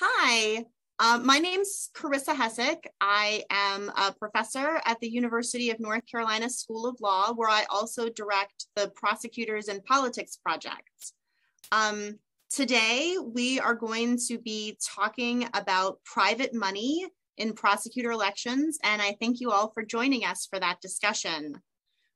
Hi, my name's Carissa Hessick. I am a professor at the University of North Carolina School of Law, where I also direct the Prosecutors and Politics project. Today, we are going to be talking about private money in prosecutor elections, and I thank you all for joining us for that discussion.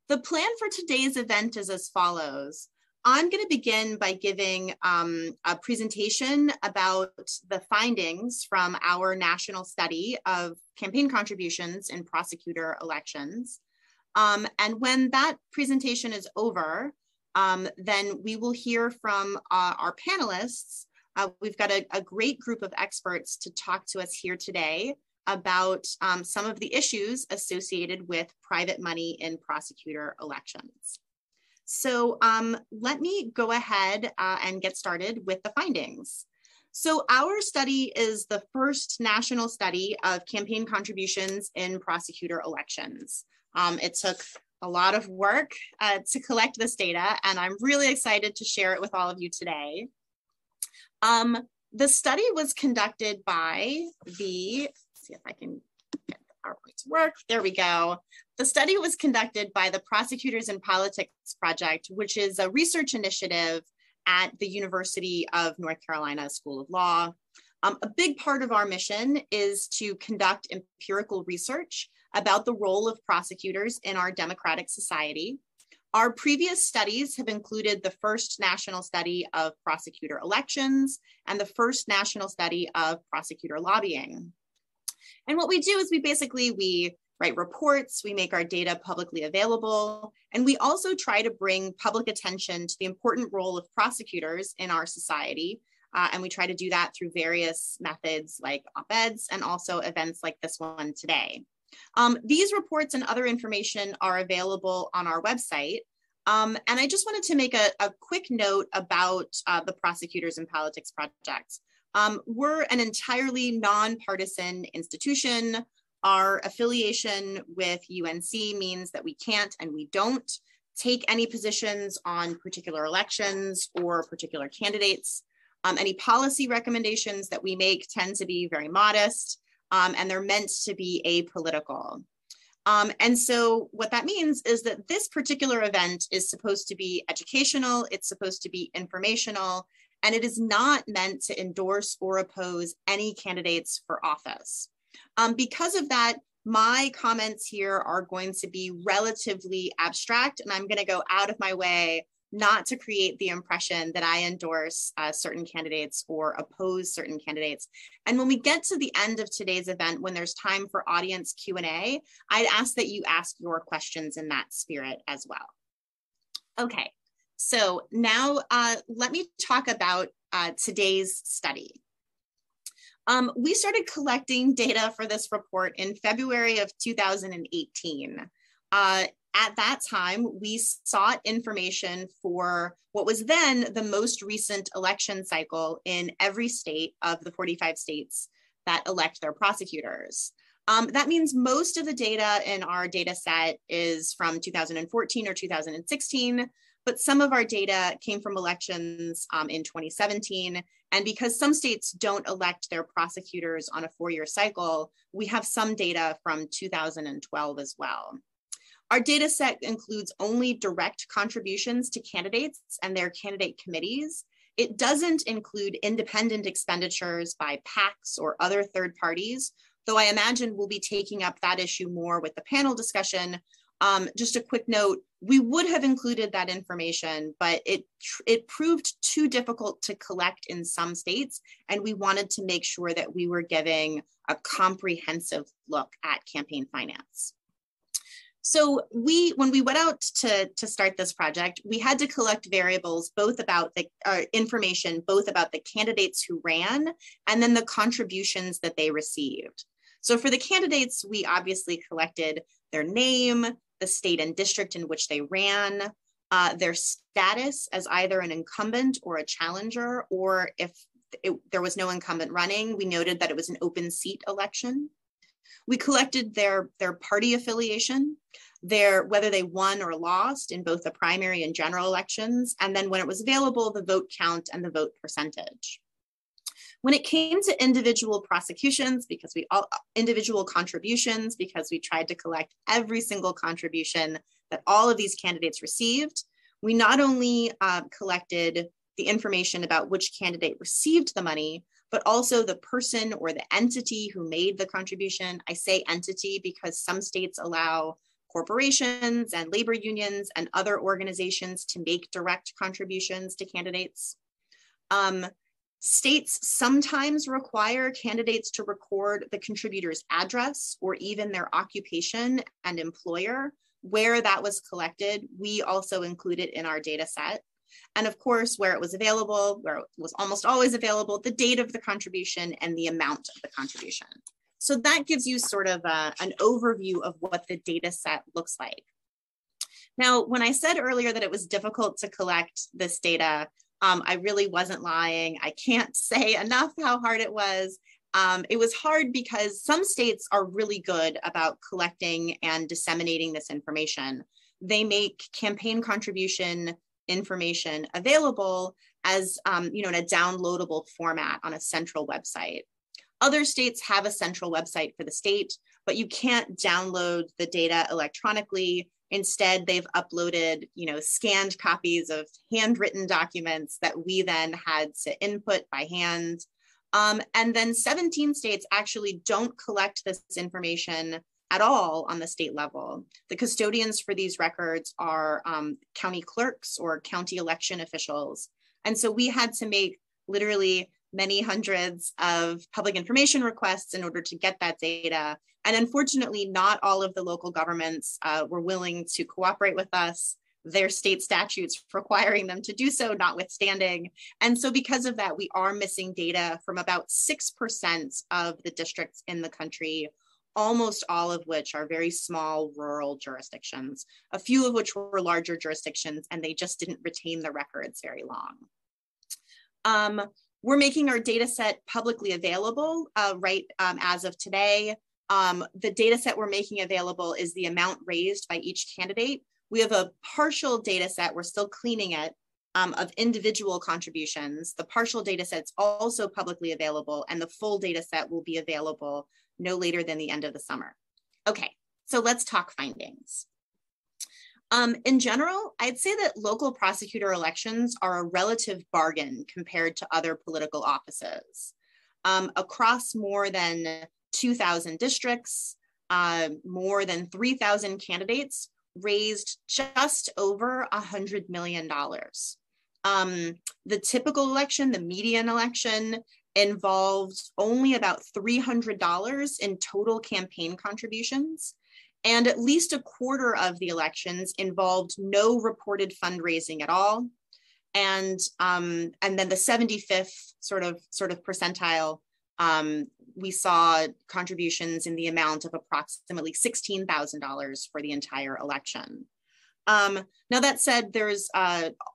The plan for today's event is as follows. I'm going to begin by giving a presentation about the findings from our national study of campaign contributions in prosecutor elections. And when that presentation is over, then we will hear from our panelists. We've got a great group of experts to talk to us here today about some of the issues associated with private money in prosecutor elections. So let me go ahead and get started with the findings. So our study is the first national study of campaign contributions in prosecutor elections. It took a lot of work to collect this data, and I'm really excited to share it with all of you today. The study was conducted by the, let's see if I can get the PowerPoint to work. There we go. The study was conducted by the Prosecutors and Politics Project, which is a research initiative at the University of North Carolina School of Law. A big part of our mission is to conduct empirical research about the role of prosecutors in our democratic society. Our previous studies have included the first national study of prosecutor elections and the first national study of prosecutor lobbying. And what we do is we write reports, we make our data publicly available, and we also try to bring public attention to the important role of prosecutors in our society. And we try to do that through various methods like op-eds and also events like this one today. These reports and other information are available on our website. And I just wanted to make a quick note about the Prosecutors and Politics Project. We're an entirely nonpartisan institution. Our affiliation with UNC means that we can't and we don't take any positions on particular elections or particular candidates. Any policy recommendations that we make tend to be very modest, and they're meant to be apolitical. And so what that means is that this particular event is supposed to be educational, it's supposed to be informational, and it is not meant to endorse or oppose any candidates for office. Because of that, my comments here are going to be relatively abstract, and I'm going to go out of my way not to create the impression that I endorse certain candidates or oppose certain candidates. And when we get to the end of today's event, when there's time for audience Q&A, I'd ask that you ask your questions in that spirit as well. Okay, so now let me talk about today's study. We started collecting data for this report in February of 2018. At that time, we sought information for what was then the most recent election cycle in every state of the 45 states that elect their prosecutors. That means most of the data in our data set is from 2014 or 2016, but some of our data came from elections in 2017. And because some states don't elect their prosecutors on a 4-year cycle, we have some data from 2012 as well. Our data set includes only direct contributions to candidates and their candidate committees. It doesn't include independent expenditures by PACs or other third parties, though I imagine we'll be taking up that issue more with the panel discussion. Just a quick note, we would have included that information, but it proved too difficult to collect in some states, and we wanted to make sure that we were giving a comprehensive look at campaign finance. So when we went out to start this project, we had to collect variables, both about the information, both about the candidates who ran and then the contributions that they received. So for the candidates, we obviously collected their name, the state and district in which they ran, their status as either an incumbent or a challenger, or if there was no incumbent running, we noted that it was an open seat election. We collected their party affiliation, whether they won or lost in both the primary and general elections, and then when it was available, the vote count and the vote percentage. When it came to individual prosecutions, individual contributions, because we tried to collect every single contribution that all of these candidates received, we not only collected the information about which candidate received the money, but also the person or the entity who made the contribution. I say entity because some states allow corporations and labor unions and other organizations to make direct contributions to candidates. States sometimes require candidates to record the contributor's address or even their occupation and employer. Where that was collected, we also included in our data set. And of course, where it was available, where it was almost always available, the date of the contribution and the amount of the contribution. So that gives you sort of an overview of what the data set looks like. Now, when I said earlier that it was difficult to collect this data, I really wasn't lying. I can't say enough how hard it was. It was hard because some states are really good about collecting and disseminating this information. They make campaign contribution information available as in a downloadable format on a central website. Other states have a central website for the state, but you can't download the data electronically. Instead, they've uploaded, scanned copies of handwritten documents that we then had to input by hand. And then 17 states actually don't collect this information at all on the state level. The custodians for these records are county clerks or county election officials. And so we had to make literally many hundreds of public information requests in order to get that data. And unfortunately, not all of the local governments were willing to cooperate with us, their state statutes requiring them to do so notwithstanding. And so because of that, we are missing data from about 6% of the districts in the country, almost all of which are very small rural jurisdictions, a few of which were larger jurisdictions, and they just didn't retain the records very long. We're making our data set publicly available as of today. The data set we're making available is the amount raised by each candidate. We have a partial data set, we're still cleaning it, of individual contributions. The partial data set's also publicly available, and the full data set will be available no later than the end of the summer. Okay, so let's talk findings. In general, I'd say that local prosecutor elections are a relative bargain compared to other political offices. Across more than 2,000 districts, more than 3,000 candidates raised just over $100 million. The typical election, the median election, involved only about $300 in total campaign contributions. And at least a quarter of the elections involved no reported fundraising at all. And then the 75th sort of percentile, we saw contributions in the amount of approximately $16,000 for the entire election. Now that said, there's,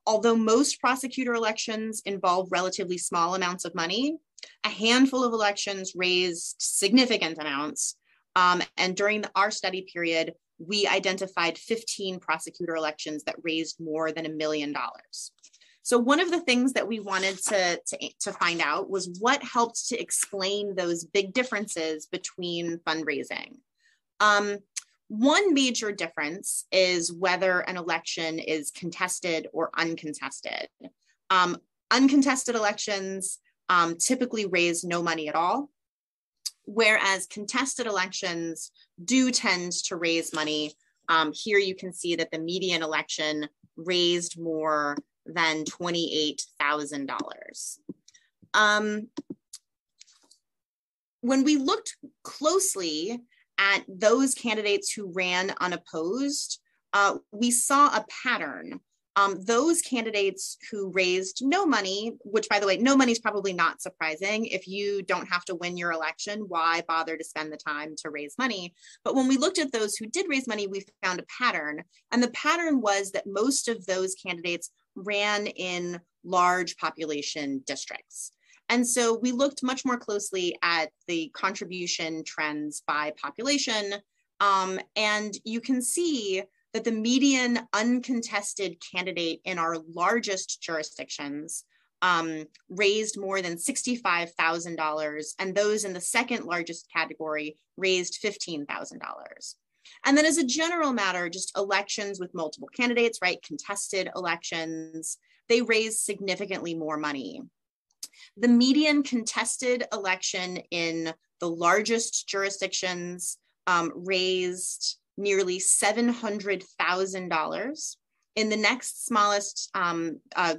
although most prosecutor elections involve relatively small amounts of money, a handful of elections raised significant amounts. And during our study period, we identified 15 prosecutor elections that raised more than $1 million. So one of the things that we wanted to find out was what helped to explain those big differences between fundraising. One major difference is whether an election is contested or uncontested. Uncontested elections typically raise no money at all, whereas contested elections do tend to raise money. Here you can see that the median election raised more than $28,000. When we looked closely at those candidates who ran unopposed, we saw a pattern. Those candidates who raised no money, which by the way, no money is probably not surprising. If you don't have to win your election, why bother to spend the time to raise money? But when we looked at those who did raise money, we found a pattern. And the pattern was that most of those candidates ran in large population districts. And so we looked much more closely at the contribution trends by population. And you can see that the median uncontested candidate in our largest jurisdictions raised more than $65,000, and those in the second largest category raised $15,000. And then as a general matter, just elections with multiple candidates, right? Contested elections, they raise significantly more money. The median contested election in the largest jurisdictions raised nearly $700,000. In the next smallest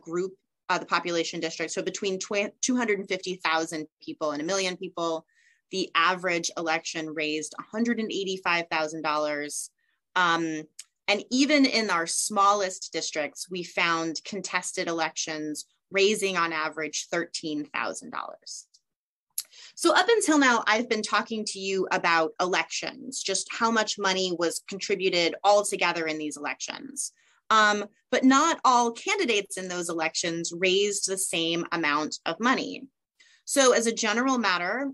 group, the population district, so between 250,000 people and 1 million people, the average election raised $185,000. And even in our smallest districts, we found contested elections raising on average $13,000. So up until now, I've been talking to you about elections, just how much money was contributed altogether in these elections. But not all candidates in those elections raised the same amount of money. So as a general matter,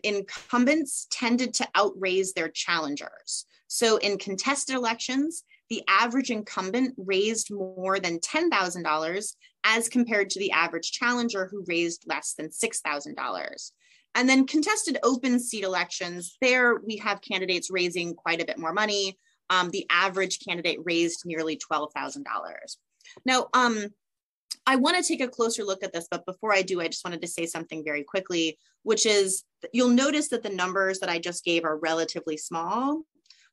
incumbents tended to outraise their challengers. So in contested elections, the average incumbent raised more than $10,000 as compared to the average challenger who raised less than $6,000. And then contested open seat elections, there we have candidates raising quite a bit more money. The average candidate raised nearly $12,000. Now, I want to take a closer look at this, but before I do, I just wanted to say something very quickly, which is you'll notice that the numbers that I just gave are relatively small.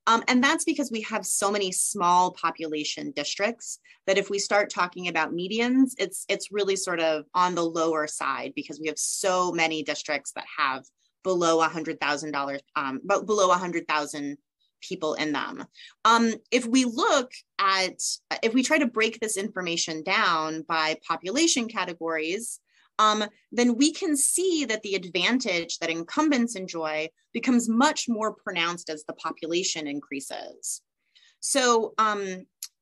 And that's because we have so many small population districts that if we start talking about medians, it's really sort of on the lower side because we have so many districts that have below $100,000, but below 100,000 people in them. If we try to break this information down by population categories, then we can see that the advantage that incumbents enjoy becomes much more pronounced as the population increases. So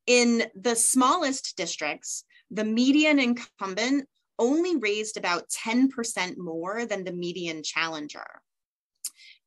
in the smallest districts, the median incumbent only raised about 10% more than the median challenger.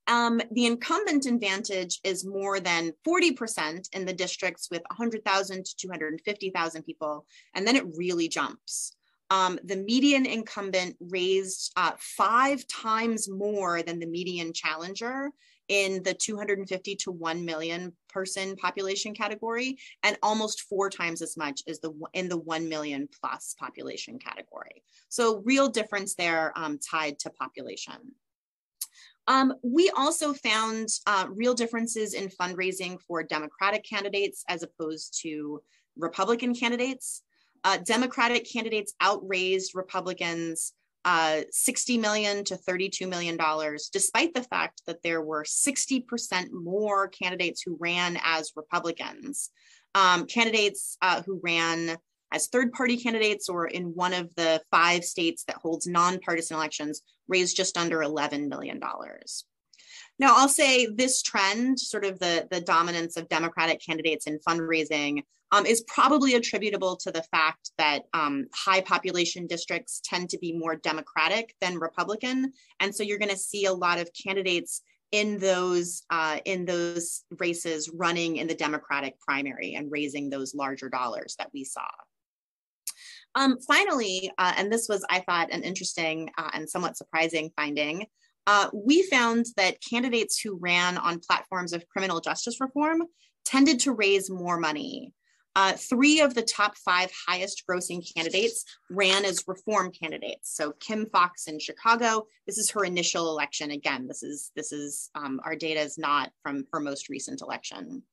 The incumbent advantage is more than 40% in the districts with 100,000 to 250,000 people, and then it really jumps. The median incumbent raised 5 times more than the median challenger in the 250 to 1 million person population category, and almost 4 times as much as in the 1 million plus population category. So real difference there tied to population. We also found real differences in fundraising for Democratic candidates as opposed to Republican candidates. Democratic candidates outraised Republicans $60 million to $32 million, despite the fact that there were 60% more candidates who ran as Republicans. Candidates who ran as third-party candidates or in one of the 5 states that holds nonpartisan elections raised just under $11 million. Now, I'll say this trend, sort of the dominance of Democratic candidates in fundraising, is probably attributable to the fact that high population districts tend to be more Democratic than Republican. And so you're going to see a lot of candidates in those races running in the Democratic primary and raising those larger dollars that we saw. Finally, and this was, I thought, an interesting and somewhat surprising finding, we found that candidates who ran on platforms of criminal justice reform tended to raise more money. 3 of the top 5 highest grossing candidates ran as reform candidates. So Kim Foxx in Chicago, this is her initial election. Again, this is our data is not from her most recent election.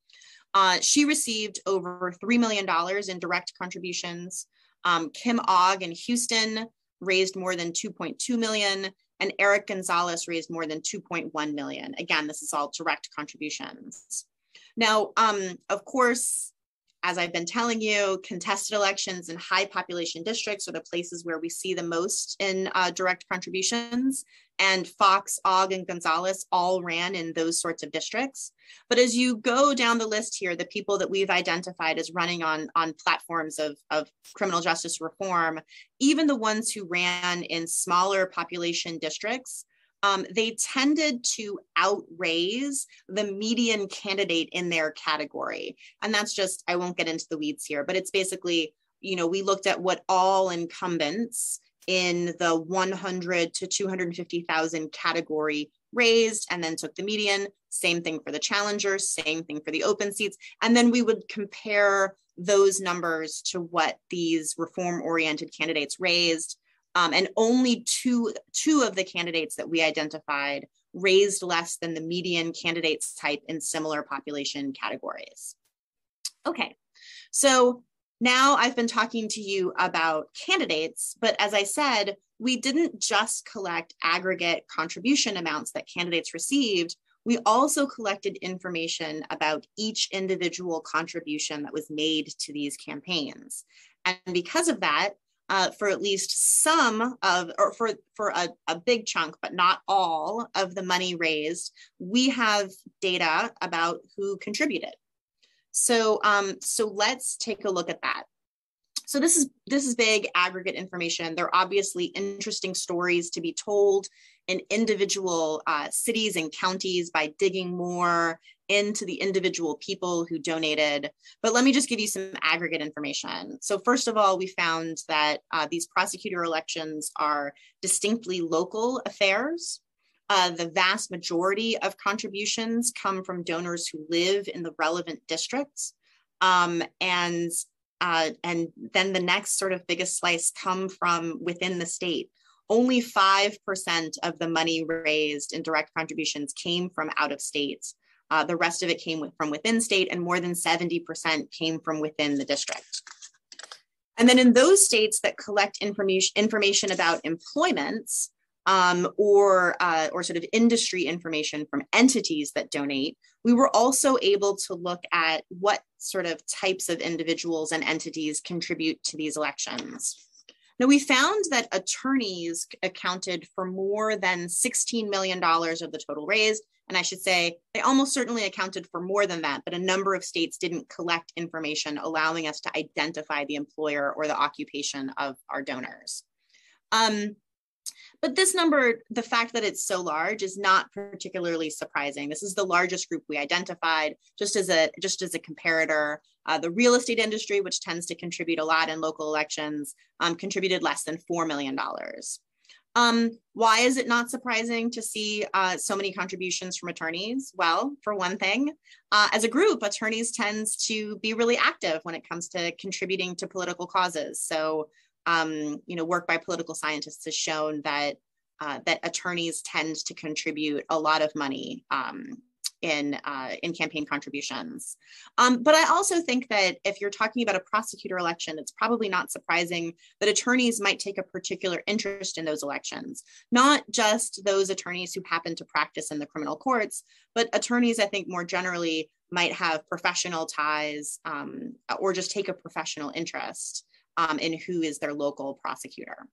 She received over $3 million in direct contributions. Kim Ogg in Houston raised more than 2.2 million, and Eric Gonzalez raised more than 2.1 million. Again, this is all direct contributions. Now, of course, as I've been telling you, contested elections in high population districts are the places where we see the most in direct contributions, and Fox, Ogg, and Gonzalez all ran in those sorts of districts. But as you go down the list here, the people that we've identified as running on platforms of criminal justice reform, even the ones who ran in smaller population districts, they tended to outraise the median candidate in their category. And that's just, I won't get into the weeds here, but it's basically, you know, we looked at what all incumbents in the 100 to 250,000 category raised, and then took the median. Same thing for the challengers, same thing for the open seats. And then we would compare those numbers to what these reform-oriented candidates raised. And only two of the candidates that we identified raised less than the median candidates type in similar population categories. Okay, so now I've been talking to you about candidates, but as I said, we didn't just collect aggregate contribution amounts that candidates received. We also collected information about each individual contribution that was made to these campaigns. And because of that, for at least some of, or for a big chunk, but not all of the money raised, we have data about who contributed. So let's take a look at that. So this is big aggregate information. There are obviously interesting stories to be told in individual cities and counties by digging more into the individual people who donated. But let me just give you some aggregate information. So first of all, we found that these prosecutor elections are distinctly local affairs. The vast majority of contributions come from donors who live in the relevant districts. And then the next sort of biggest slice come from within the state. Only 5% of the money raised in direct contributions came from out of state. The rest of it came from within state, and more than 70% came from within the district. And then in those states that collect information about employments, or sort of industry information from entities that donate, we were also able to look at what sort of types of individuals and entities contribute to these elections. Now, we found that attorneys accounted for more than $16 million of the total raised. And I should say, they almost certainly accounted for more than that, but a number of states didn't collect information allowing us to identify the employer or the occupation of our donors. But this number, the fact that it's so large, is not particularly surprising. This is the largest group we identified. Just as a comparator, the real estate industry, which tends to contribute a lot in local elections, contributed less than $4 million. Why is it not surprising to see so many contributions from attorneys? Well, for one thing, as a group, attorneys tend to be really active when it comes to contributing to political causes. So work by political scientists has shown that that attorneys tend to contribute a lot of money in campaign contributions. But I also think that if you're talking about a prosecutor election, it's probably not surprising that attorneys might take a particular interest in those elections, not just those attorneys who happen to practice in the criminal courts, but attorneys, I think, more generally might have professional ties or just take a professional interest in who is their local prosecutor.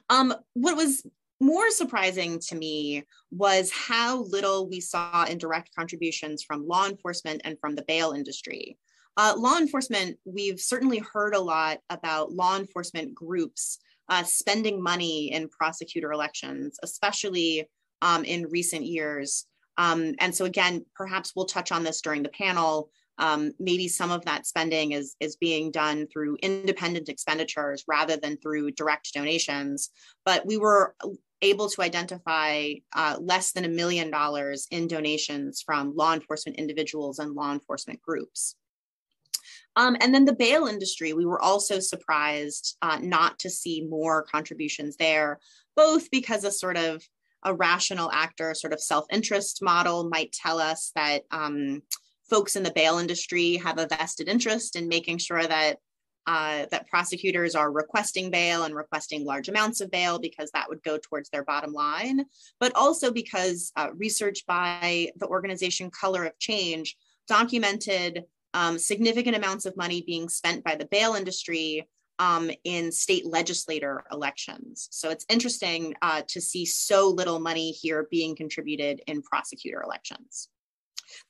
What was more surprising to me was how little we saw in direct contributions from law enforcement and from the bail industry. Law enforcement, we've certainly heard a lot about law enforcement groups spending money in prosecutor elections, especially in recent years. And so again, perhaps we'll touch on this during the panel. Maybe some of that spending is being done through independent expenditures rather than through direct donations. But we were able to identify less than $1 million in donations from law enforcement individuals and law enforcement groups. And then the bail industry, we were also surprised not to see more contributions there, both because a sort of a rational actor sort of self-interest model might tell us that folks in the bail industry have a vested interest in making sure that that prosecutors are requesting bail and requesting large amounts of bail because that would go towards their bottom line, but also because research by the organization Color of Change documented significant amounts of money being spent by the bail industry in state legislator elections. So it's interesting to see so little money here being contributed in prosecutor elections.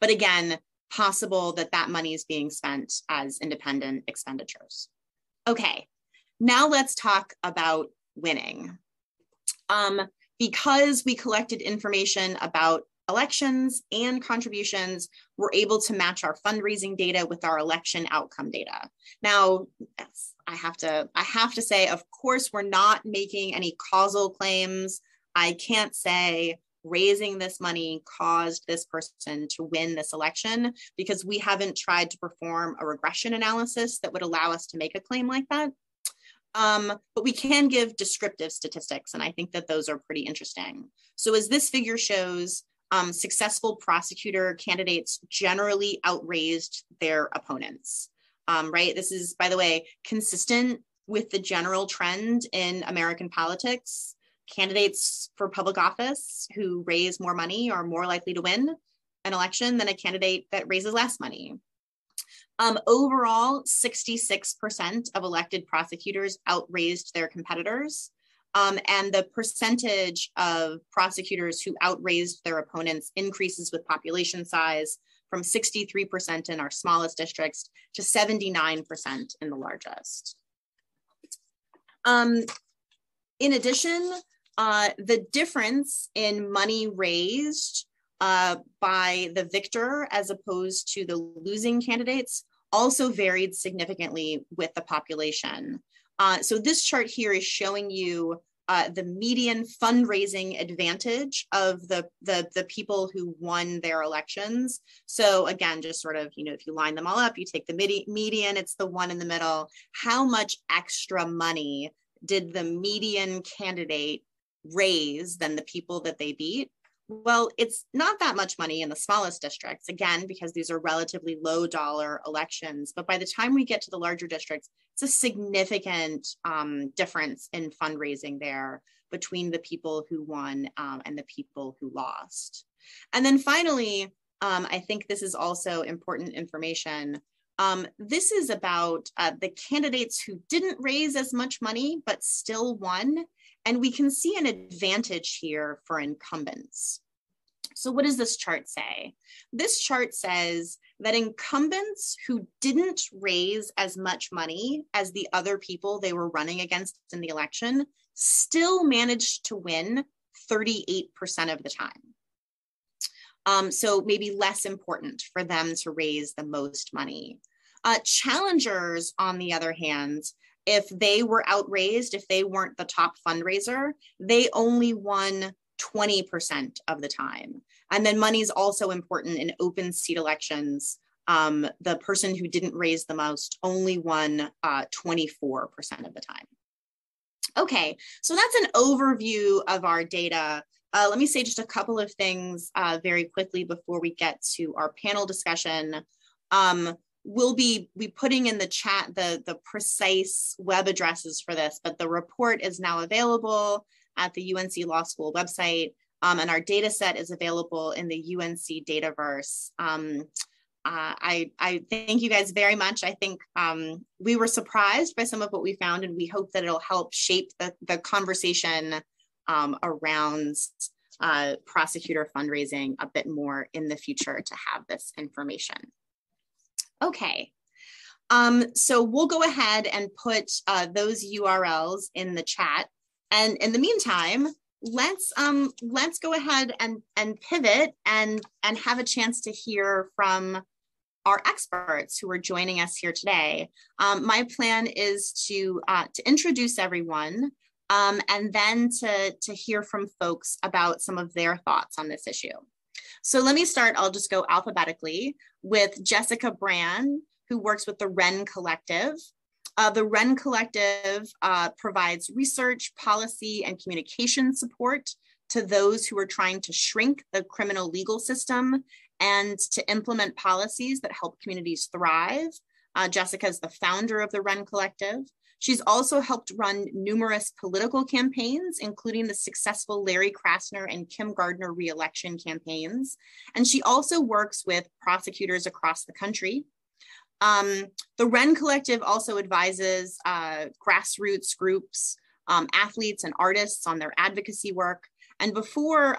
But again, possible that that money is being spent as independent expenditures. Okay, now let's talk about winning. Because we collected information about elections and contributions, we're able to match our fundraising data with our election outcome data. Now, I have to say, of course, we're not making any causal claims. I can't say raising this money caused this person to win this election, because we haven't tried to perform a regression analysis that would allow us to make a claim like that. But we can give descriptive statistics, and I think that those are pretty interesting. So as this figure shows, successful prosecutor candidates generally outraised their opponents, right? This is, by the way, consistent with the general trend in American politics. Candidates for public office who raise more money are more likely to win an election than a candidate that raises less money. Overall, 66% of elected prosecutors outraised their competitors. And the percentage of prosecutors who outraised their opponents increases with population size from 63% in our smallest districts to 79% in the largest. In addition, the difference in money raised by the victor as opposed to the losing candidates also varied significantly with the population. So this chart here is showing you the median fundraising advantage of the people who won their elections. So again, just sort of, if you line them all up, you take the median, it's the one in the middle. How much extra money did the median candidate raise than the people that they beat? Well, it's not that much money in the smallest districts, again, because these are relatively low dollar elections. But by the time we get to the larger districts, it's a significant difference in fundraising there between the people who won and the people who lost. And then finally, I think this is also important information. This is about the candidates who didn't raise as much money, but still won. And we can see an advantage here for incumbents. So what does this chart say? This chart says that incumbents who didn't raise as much money as the other people they were running against in the election still managed to win 38% of the time. So maybe less important for them to raise the most money. Challengers, on the other hand, if they were outraised, if they weren't the top fundraiser, they only won 20% of the time. And then money is also important in open seat elections. The person who didn't raise the most only won 24% of the time. Okay, so that's an overview of our data. Let me say just a couple of things very quickly before we get to our panel discussion. We'll be putting in the chat the precise web addresses for this, but the report is now available at the UNC Law School website, and our data set is available in the UNC Dataverse. I thank you guys very much. I think we were surprised by some of what we found, and we hope that it'll help shape the conversation around prosecutor fundraising a bit more in the future to have this information. Okay, so we'll go ahead and put those URLs in the chat. And in the meantime, let's go ahead and pivot and have a chance to hear from our experts who are joining us here today. My plan is to introduce everyone and then to hear from folks about some of their thoughts on this issue. So let me start, I'll just go alphabetically with Jessica Brand, who works with the Wren Collective. The Wren Collective provides research, policy, and communication support to those who are trying to shrink the criminal legal system and to implement policies that help communities thrive. Jessica is the founder of the Wren Collective. She's also helped run numerous political campaigns, including the successful Larry Krasner and Kim Gardner re-election campaigns. And she also works with prosecutors across the country. The Wren Collective also advises grassroots groups, athletes and artists on their advocacy work. And before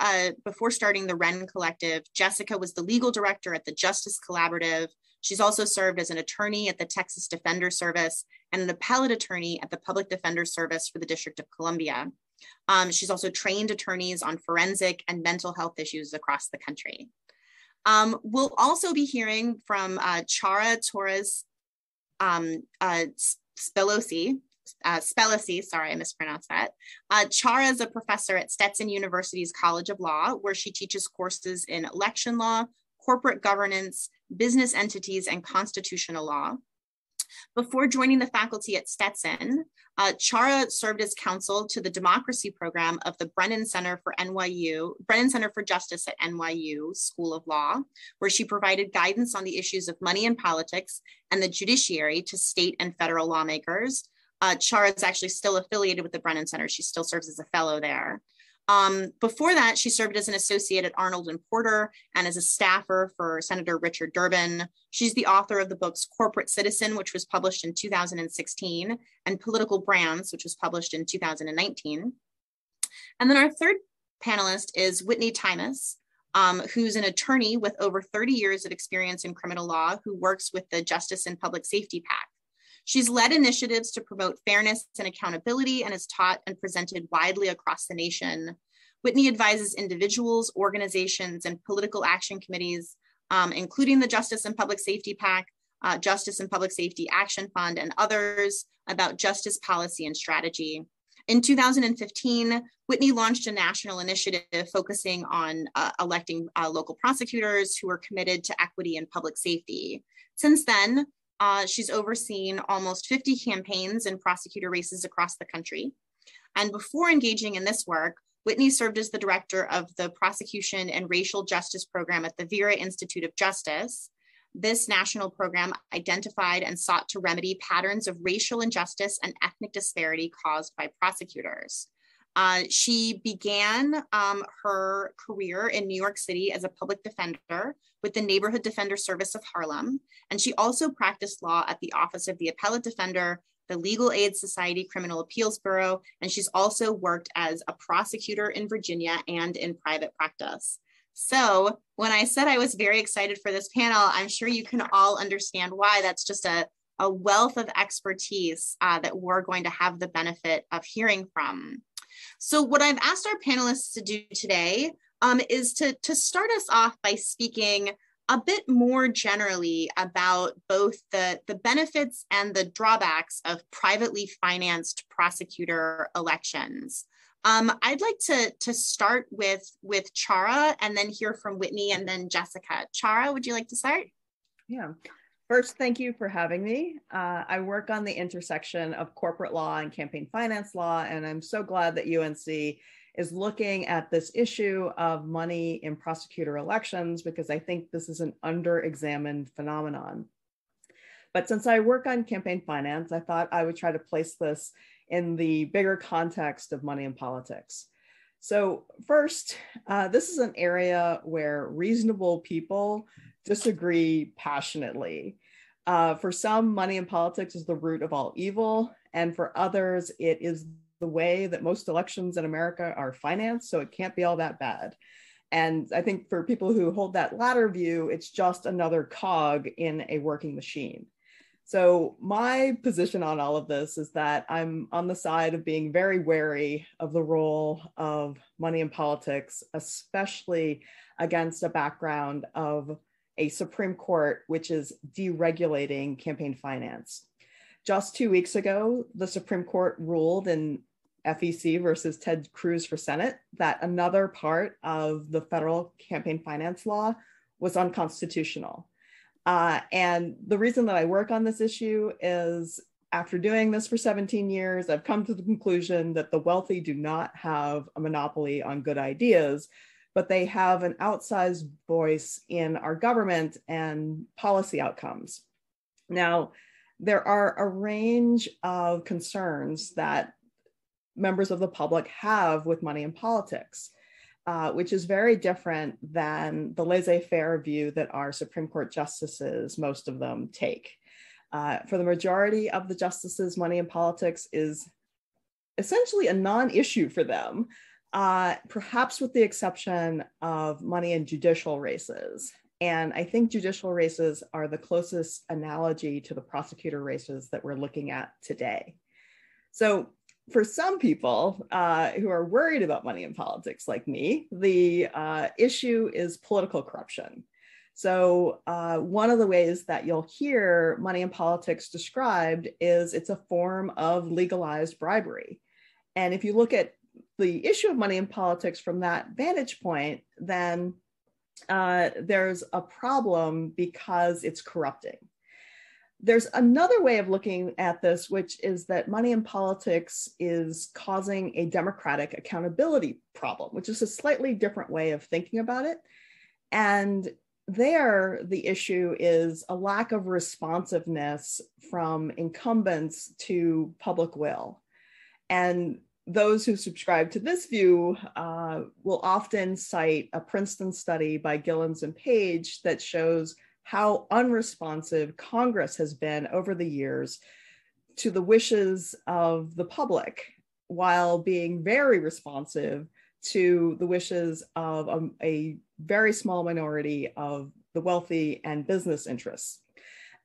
starting the Wren Collective, Jessica was the legal director at the Justice Collaborative. She's also served as an attorney at the Texas Defender Service and an appellate attorney at the Public Defender Service for the District of Columbia. She's also trained attorneys on forensic and mental health issues across the country. We'll also be hearing from Chara Torres Spellacy, sorry, I mispronounced that. Chara is a professor at Stetson University's College of Law, where she teaches courses in election law, corporate governance, business entities, and constitutional law. Before joining the faculty at Stetson, Chara served as counsel to the democracy program of the Brennan Center for Justice at NYU School of Law, where she provided guidance on the issues of money and politics and the judiciary to state and federal lawmakers. Chara is actually still affiliated with the Brennan Center. She still serves as a fellow there. Before that, she served as an associate at Arnold and Porter and as a staffer for Senator Richard Durbin. She's the author of the books Corporate Citizen, which was published in 2016, and Political Brands, which was published in 2019. And then our third panelist is Whitney Thymus, who's an attorney with over 30 years of experience in criminal law, who works with the Justice and Public Safety PAC. She's led initiatives to promote fairness and accountability and has taught and presented widely across the nation. Whitney advises individuals, organizations, and political action committees, including the Justice and Public Safety PAC, Justice and Public Safety Action Fund, and others about justice policy and strategy. In 2015, Whitney launched a national initiative focusing on electing local prosecutors who are committed to equity and public safety. Since then, she's overseen almost 50 campaigns and prosecutor races across the country. And before engaging in this work, Whitney served as the director of the Prosecution and Racial Justice Program at the Vera Institute of Justice. This national program identified and sought to remedy patterns of racial injustice and ethnic disparity caused by prosecutors. She began her career in New York City as a public defender with the Neighborhood Defender Service of Harlem, and she also practiced law at the Office of the Appellate Defender, the Legal Aid Society Criminal Appeals Bureau, and she's also worked as a prosecutor in Virginia and in private practice. So when I said I was very excited for this panel, I'm sure you can all understand why. That's just a wealth of expertise that we're going to have the benefit of hearing from. So what I've asked our panelists to do today is to start us off by speaking a bit more generally about both the benefits and the drawbacks of privately financed prosecutor elections. I'd like to start with Chara and then hear from Whitney and then Jessica. Chara, would you like to start? Yeah. First, thank you for having me. I work on the intersection of corporate law and campaign finance law, and I'm so glad that UNC is looking at this issue of money in prosecutor elections, because I think this is an under-examined phenomenon. But since I work on campaign finance, I thought I would try to place this in the bigger context of money in politics. So first, this is an area where reasonable people disagree passionately. For some, money in politics is the root of all evil, and for others, it is the way that most elections in America are financed, so it can't be all that bad. And I think for people who hold that latter view, it's just another cog in a working machine. So my position on all of this is that I'm on the side of being very wary of the role of money in politics, especially against a background of a Supreme Court which is deregulating campaign finance. Just 2 weeks ago, the Supreme Court ruled in FEC versus Ted Cruz for Senate that another part of the federal campaign finance law was unconstitutional. And the reason that I work on this issue is after doing this for 17 years, I've come to the conclusion that the wealthy do not have a monopoly on good ideas, but they have an outsized voice in our government and policy outcomes. Now, there are a range of concerns that members of the public have with money in politics, which is very different than the laissez-faire view that our Supreme Court justices, most of them, take. For the majority of the justices, money in politics is essentially a non-issue for them, perhaps with the exception of money in judicial races. And I think judicial races are the closest analogy to the prosecutor races that we're looking at today. So for some people who are worried about money in politics like me, the issue is political corruption. So one of the ways that you'll hear money in politics described is it's a form of legalized bribery. And if you look at the issue of money in politics from that vantage point, then there's a problem because it's corrupting. There's another way of looking at this, which is that money in politics is causing a democratic accountability problem, which is a slightly different way of thinking about it. And there, the issue is a lack of responsiveness from incumbents to public will. And those who subscribe to this view will often cite a Princeton study by Gillens and Page that shows how unresponsive Congress has been over the years to the wishes of the public, while being very responsive to the wishes of a very small minority of the wealthy and business interests.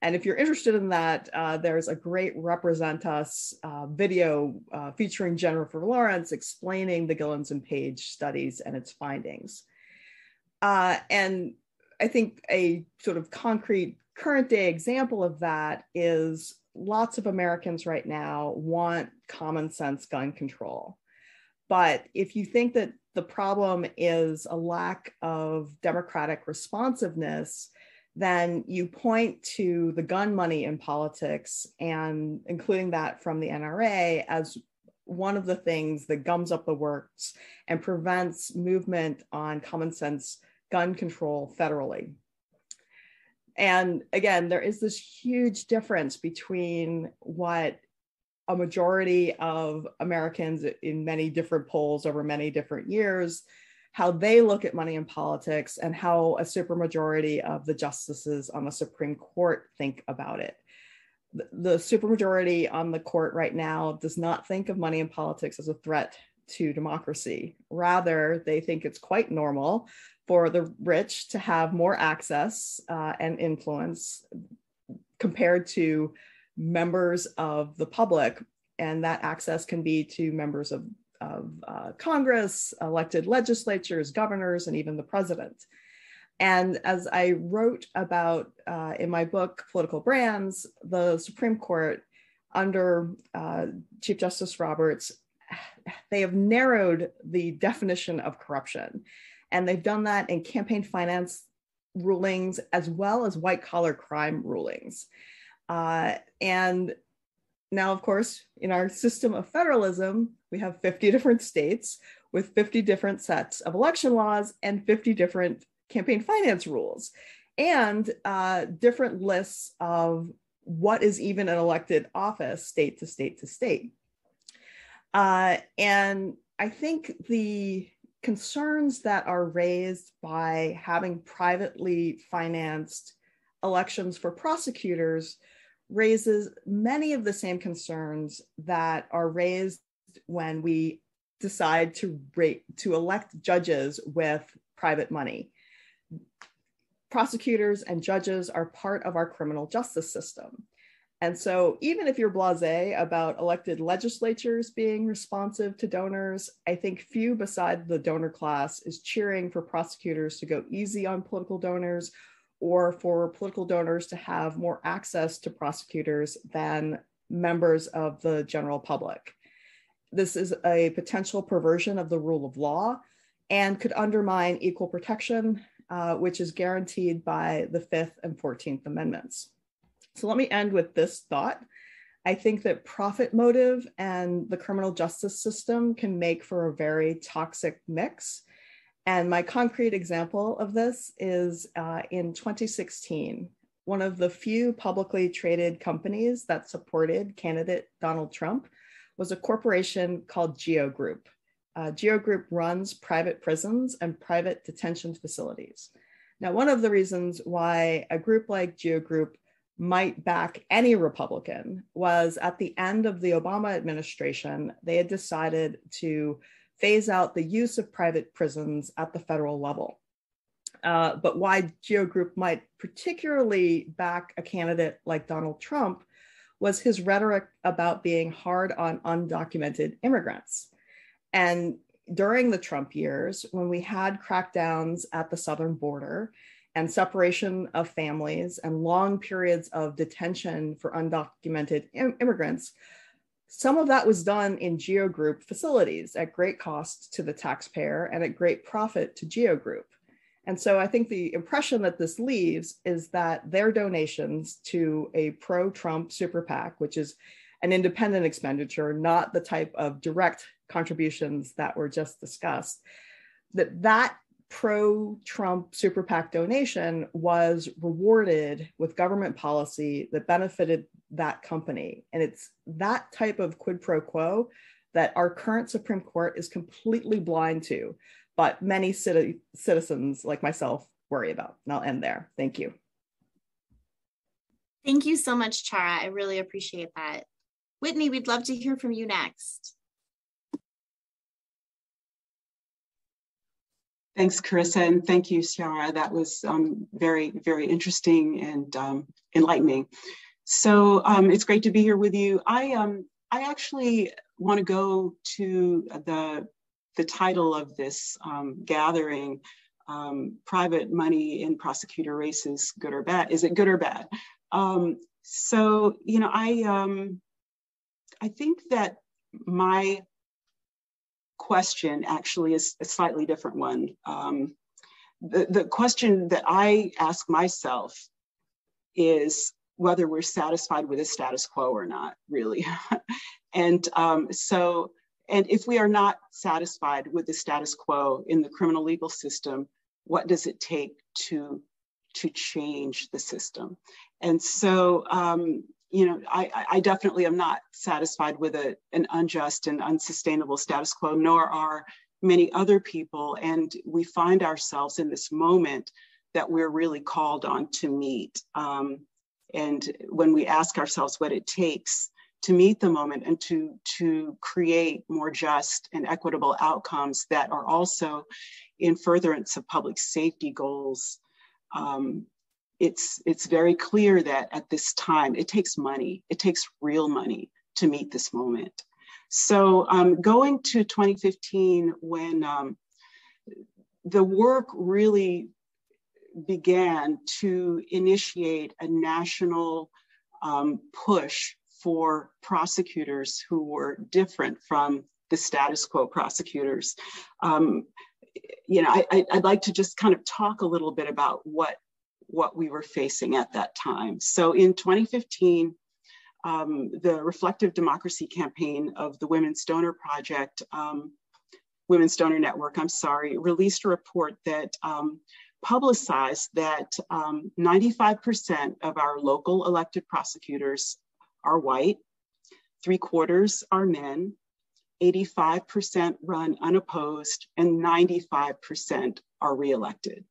And if you're interested in that, there's a great Represent Us video featuring Jennifer Lawrence explaining the Gillens and Page studies and its findings. And I think a sort of concrete current day example of that is lots of Americans right now want common sense gun control. But if you think that the problem is a lack of democratic responsiveness, then you point to the gun money in politics, and including that from the NRA, as one of the things that gums up the works and prevents movement on common sense gun control federally. And again, there is this huge difference between what a majority of Americans in many different polls over many different years, how they look at money in politics, and how a supermajority of the justices on the Supreme Court think about it. The supermajority on the court right now does not think of money in politics as a threat to democracy. Rather, they think it's quite normal for the rich to have more access and influence compared to members of the public. And that access can be to members of Congress, elected legislatures, governors, and even the president. And as I wrote about in my book, Political Brands, the Supreme Court under Chief Justice Roberts, they have narrowed the definition of corruption. And they've done that in campaign finance rulings as well as white collar crime rulings. And now, of course, in our system of federalism, we have 50 different states with 50 different sets of election laws and 50 different campaign finance rules, and different lists of what is even an elected office state to state to state. And I think the concerns that are raised by having privately financed elections for prosecutors raises many of the same concerns that are raised when we decide to elect judges with private money. Prosecutors and judges are part of our criminal justice system. And so even if you're blasé about elected legislatures being responsive to donors, I think few beside the donor class is cheering for prosecutors to go easy on political donors, or for political donors to have more access to prosecutors than members of the general public. This is a potential perversion of the rule of law and could undermine equal protection, which is guaranteed by the 5th and 14th Amendments. So let me end with this thought. I think that profit motive and the criminal justice system can make for a very toxic mix. And my concrete example of this is in 2016, one of the few publicly traded companies that supported candidate Donald Trump was a corporation called Geo Group. Geo Group runs private prisons and private detention facilities. Now, one of the reasons why a group like Geo Group might back any Republican was at the end of the Obama administration, they had decided to phase out the use of private prisons at the federal level. But why Geo Group might particularly back a candidate like Donald Trump was his rhetoric about being hard on undocumented immigrants. And during the Trump years, when we had crackdowns at the southern border and separation of families and long periods of detention for undocumented immigrants, some of that was done in GEO Group facilities at great cost to the taxpayer and at great profit to GEO Group. And so I think the impression that this leaves is that their donations to a pro-Trump super PAC, which is an independent expenditure, not the type of direct contributions that were just discussed, that pro-Trump super PAC donation was rewarded with government policy that benefited that company. And it's that type of quid pro quo that our current Supreme Court is completely blind to, but many citizens like myself worry about. And I'll end there. Thank you. Thank you so much, Chara. I really appreciate that. Whitney, we'd love to hear from you next. Thanks, Carissa, and thank you, Ciara. That was very, very interesting and enlightening. So it's great to be here with you. I actually want to go to the title of this gathering, Private Money in Prosecutor Races, Good or Bad? Is it good or bad? So, you know, I think that my question actually is a slightly different one. The question that I ask myself is whether we're satisfied with the status quo or not, really. And if we are not satisfied with the status quo in the criminal legal system, what does it take to change the system? And so, you know, I definitely am not satisfied with an unjust and unsustainable status quo, nor are many other people. And we find ourselves in this moment that we're really called on to meet. And when we ask ourselves what it takes to meet the moment and to create more just and equitable outcomes that are also in furtherance of public safety goals, it's very clear that at this time, it takes money. It takes real money to meet this moment. So going to 2015, when the work really began to initiate a national push for prosecutors who were different from the status quo prosecutors. You know, I'd like to just kind of talk a little bit about what we were facing at that time. So in 2015, the Reflective Democracy campaign of the Women's Donor Project, Women's Donor Network, released a report that publicized that 95% of our local elected prosecutors are white, 3/4 are men, 85% run unopposed, and 95% are reelected.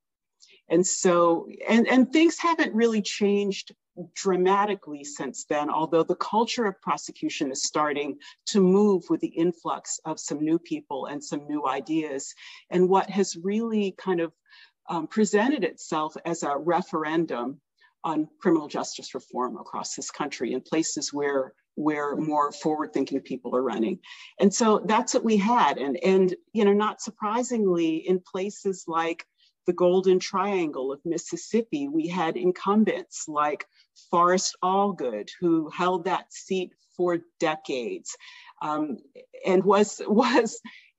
And so, and things haven't really changed dramatically since then, although the culture of prosecution is starting to move with the influx of some new people and some new ideas. And what has really kind of presented itself as a referendum on criminal justice reform across this country in places where more forward-thinking people are running. And so that's what we had. And you know, not surprisingly, in places like the Golden Triangle of Mississippi, we had incumbents like Forrest Allgood, who held that seat for decades and was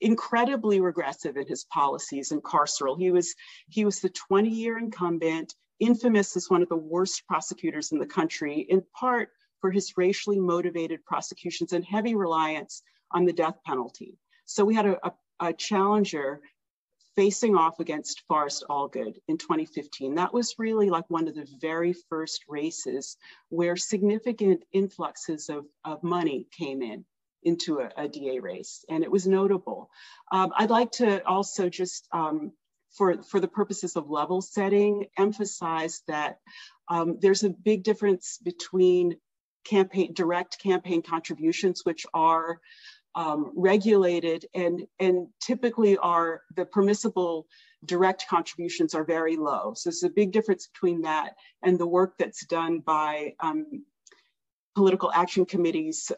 incredibly regressive in his policies and carceral. He was the 20-year incumbent, infamous as one of the worst prosecutors in the country, in part for his racially motivated prosecutions and heavy reliance on the death penalty. So we had a challenger facing off against Forrest Allgood in 2015. That was really like one of the very first races where significant influxes of money came into a DA race, and it was notable. I'd like to also just, for the purposes of level setting, emphasize that there's a big difference between direct campaign contributions, which are regulated and typically are the permissible direct contributions are very low. So there's a big difference between that and the work that's done by political action committees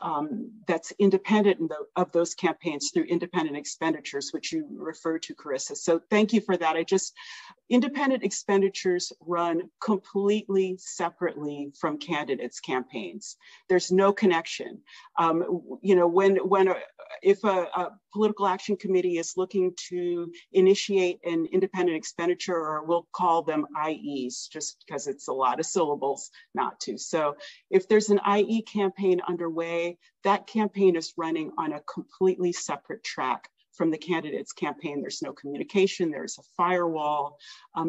that's independent of those campaigns through independent expenditures, which you referred to, Carissa. So thank you for that. Independent expenditures run completely separately from candidates' campaigns. There's no connection. If a political action committee is looking to initiate an independent expenditure, or we'll call them IEs, just because it's a lot of syllables not to. So if there's an IE campaign underway, that campaign is running on a completely separate track from the candidate's campaign. There's no communication, there's a firewall,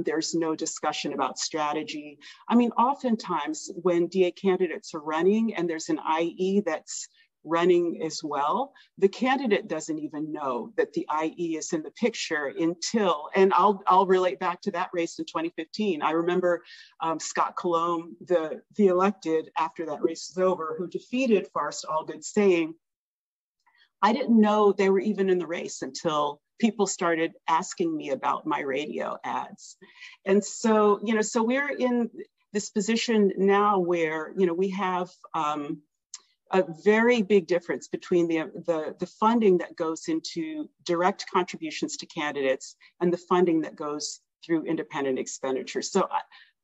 there's no discussion about strategy. I mean, oftentimes when DA candidates are running and there's an IE that's running as well, the candidate doesn't even know that the IE is in the picture until, and I'll relate back to that race in 2015. I remember Scott Colomb, the elected after that race was over, who defeated Forrest Allgood, saying, I didn't know they were even in the race until people started asking me about my radio ads. And so, so we're in this position now where, we have a very big difference between the funding that goes into direct contributions to candidates and the funding that goes through independent expenditures. So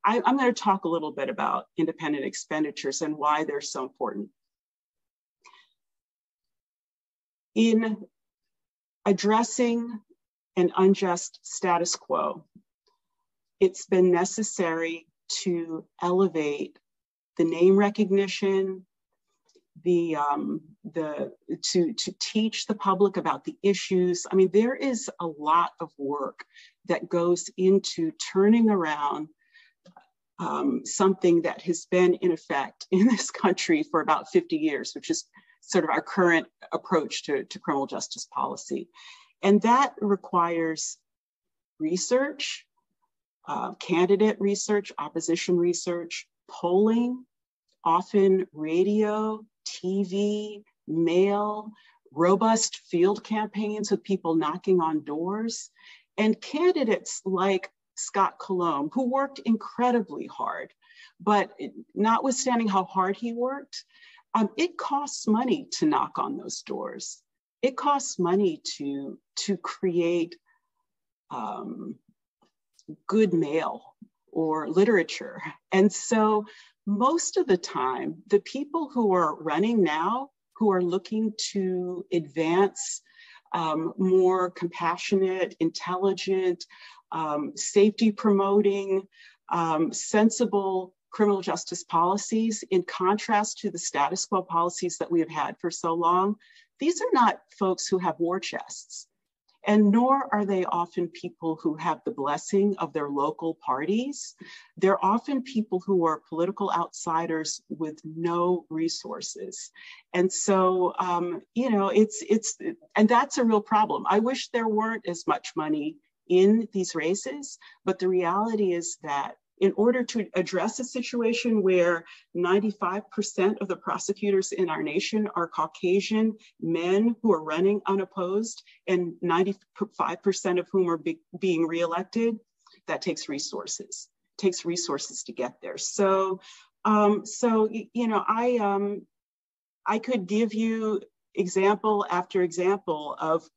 I'm going to talk a little bit about independent expenditures and why they're so important. In addressing an unjust status quo, it's been necessary to elevate the name recognition, to teach the public about the issues. I mean, there is a lot of work that goes into turning around something that has been in effect in this country for about 50 years, which is sort of our current approach to criminal justice policy. And that requires research, candidate research, opposition research, polling, often radio, TV, mail, robust field campaigns with people knocking on doors, and candidates like Scott Colomb, who worked incredibly hard, but notwithstanding how hard he worked, it costs money to knock on those doors. It costs money to create good mail or literature. And so most of the time, the people who are running now, who are looking to advance more compassionate, intelligent, safety promoting, sensible criminal justice policies, in contrast to the status quo policies that we have had for so long, these are not folks who have war chests. And nor are they often people who have the blessing of their local parties. They're often people who are political outsiders with no resources. And so, and that's a real problem. I wish there weren't as much money in these races, but the reality is that in order to address a situation where 95% of the prosecutors in our nation are Caucasian men who are running unopposed, and 95% of whom are being reelected, that takes resources. It takes resources to get there. So, I could give you example after example of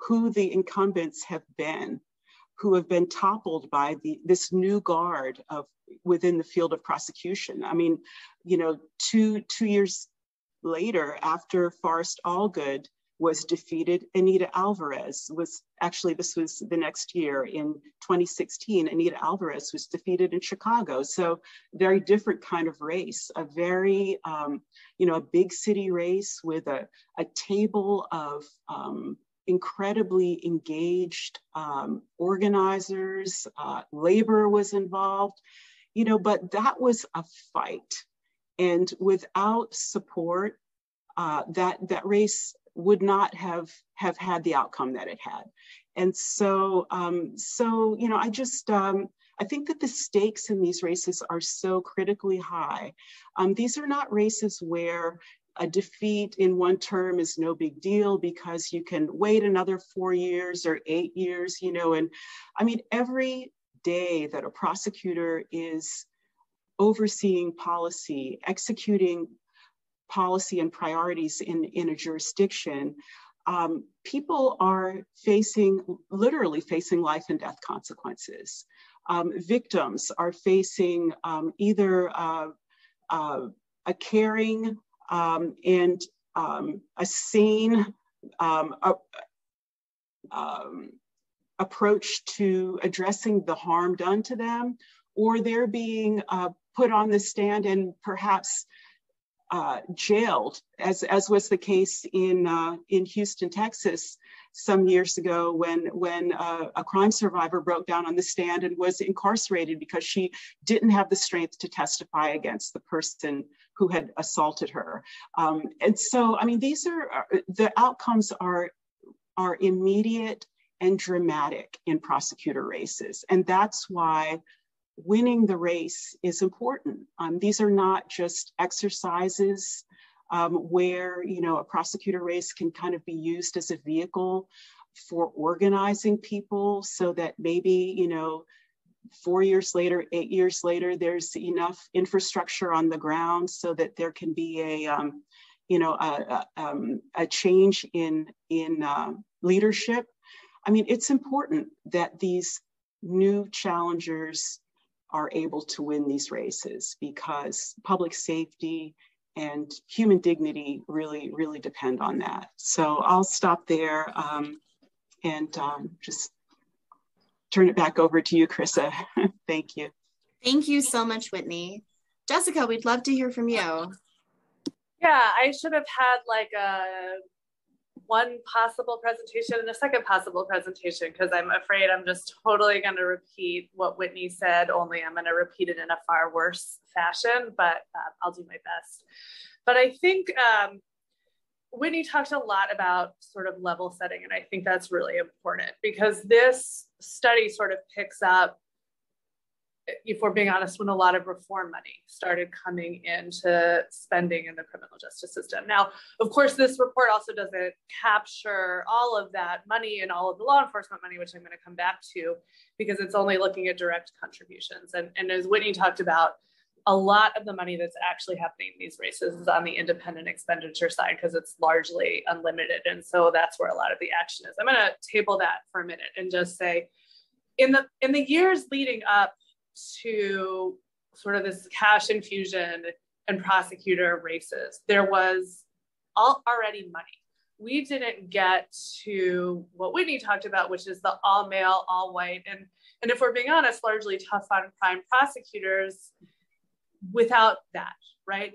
who the incumbents have been, who have been toppled by this new guard within the field of prosecution. I mean, two years later, after Forrest Allgood was defeated, Anita Alvarez this was the next year in 2016, Anita Alvarez was defeated in Chicago. So very different kind of race, a very, a big city race with a table of incredibly engaged organizers, labor was involved, but that was a fight. And without support, that race would not have had the outcome that it had. And so, I think that the stakes in these races are so critically high. These are not races where a defeat in one term is no big deal because you can wait another 4 years or 8 years, and I mean, every day that a prosecutor is overseeing policy, executing policy and priorities in a jurisdiction, people are literally facing life and death consequences. Victims are facing either a caring and a sane approach to addressing the harm done to them, or they're being put on the stand and perhaps jailed, as was the case in Houston, Texas, some years ago, when a crime survivor broke down on the stand and was incarcerated because she didn't have the strength to testify against the person who had assaulted her. And so, I mean, the outcomes are immediate and dramatic in prosecutor races, and that's why winning the race is important. These are not just exercises where, a prosecutor race can kind of be used as a vehicle for organizing people so that maybe, 4 years later, 8 years later, there's enough infrastructure on the ground so that there can be a change in leadership. I mean, it's important that these new challengers are able to win these races, because public safety and human dignity really, really depend on that. So I'll stop there and just turn it back over to you, Krissa. Thank you. Thank you so much, Whitney. Jessica, we'd love to hear from you. Yeah, I should have had like one possible presentation and a second possible presentation, because I'm afraid I'm just totally going to repeat what Whitney said, only I'm going to repeat it in a far worse fashion, but I'll do my best. But I think Whitney talked a lot about sort of level setting, and I think that's really important, because this study sort of picks up, if we're being honest, when a lot of reform money started coming into spending in the criminal justice system. Now, of course, this report also doesn't capture all of that money and all of the law enforcement money, which I'm going to come back to, because it's only looking at direct contributions. And as Whitney talked about, a lot of the money that's actually happening in these races is on the independent expenditure side, because it's largely unlimited. And so that's where a lot of the action is. I'm going to table that for a minute and just say, in the years leading up to sort of this cash infusion and prosecutor races, there was already money. We didn't get to what Whitney talked about, which is the all male, all white, and if we're being honest, largely tough on crime prosecutors without that, right?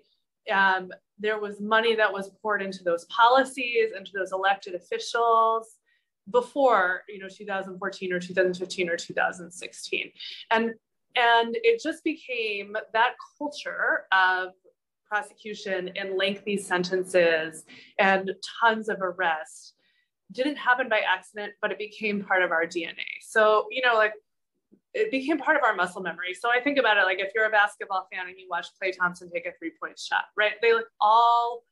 There was money that was poured into those policies, into those elected officials before, 2014 or 2015 or 2016. And it just became that culture of prosecution and lengthy sentences and tons of arrests didn't happen by accident, but it became part of our DNA. So, it became part of our muscle memory. So I think about it like, if you're a basketball fan and you watch Klay Thompson take a 3-point shot, right? They all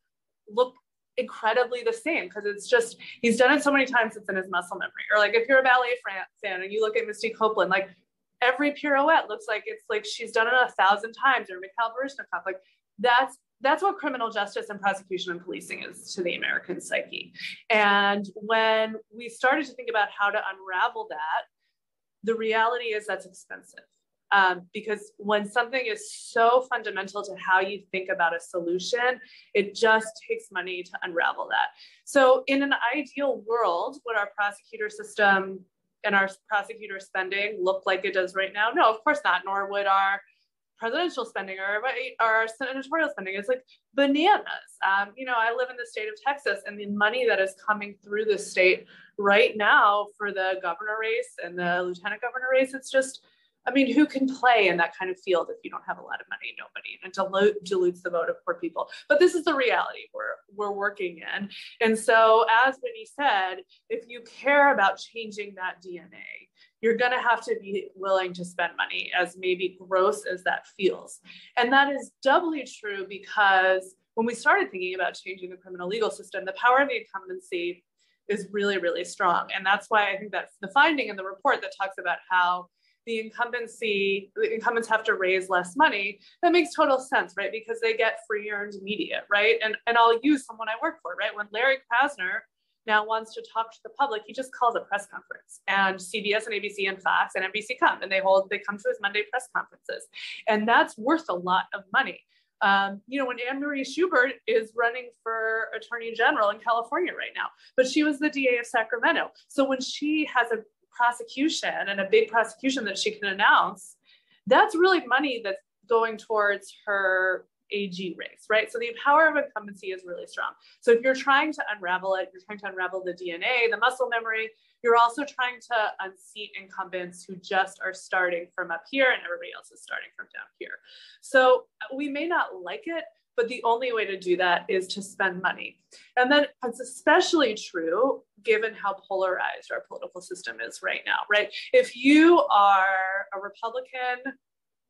look incredibly the same, because it's just, he's done it so many times, it's in his muscle memory. Or like, if you're a ballet fan and you look at Misty Copeland, like, every pirouette looks like it's like she's done it 1,000 times, or Mikhail Baryshnikov. Like, that's what criminal justice and prosecution and policing is to the American psyche. And when we started to think about how to unravel that, the reality is that's expensive. Because when something is so fundamental to how you think about a solution, it just takes money to unravel that. So in an ideal world, would our prosecutor system and our prosecutor spending look like it does right now? No, of course not, nor would our presidential spending or our senatorial spending. It's like bananas. I live in the state of Texas, and the money that is coming through the state right now for the governor race and the lieutenant governor race, it's just, who can play in that kind of field if you don't have a lot of money? Nobody. And it dilutes the vote of poor people. But this is the reality we're working in. And so, as Whitney said, if you care about changing that DNA, you're going to have to be willing to spend money, as maybe gross as that feels. And that is doubly true because when we started thinking about changing the criminal legal system, the power of the incumbency is really, really strong. And that's why I think that's the finding in the report that talks about how the incumbents have to raise less money. That makes total sense, right? Because they get free earned media, right? And I'll use someone I work for, right? When Larry Krasner now wants to talk to the public, he just calls a press conference, and CBS and ABC and Fox and NBC come, and they come to his Monday press conferences. And that's worth a lot of money. When Anne-Marie Schubert is running for Attorney General in California right now, but she was the DA of Sacramento. So when she has a prosecution and a big prosecution that she can announce, that's really money that's going towards her AG race, right? So the power of incumbency is really strong. So if you're trying to unravel it, you're trying to unravel the DNA, the muscle memory, you're also trying to unseat incumbents who just are starting from up here and everybody else is starting from down here. So we may not like it, but the only way to do that is to spend money. And then it's especially true given how polarized our political system is right now, right? If you are a Republican,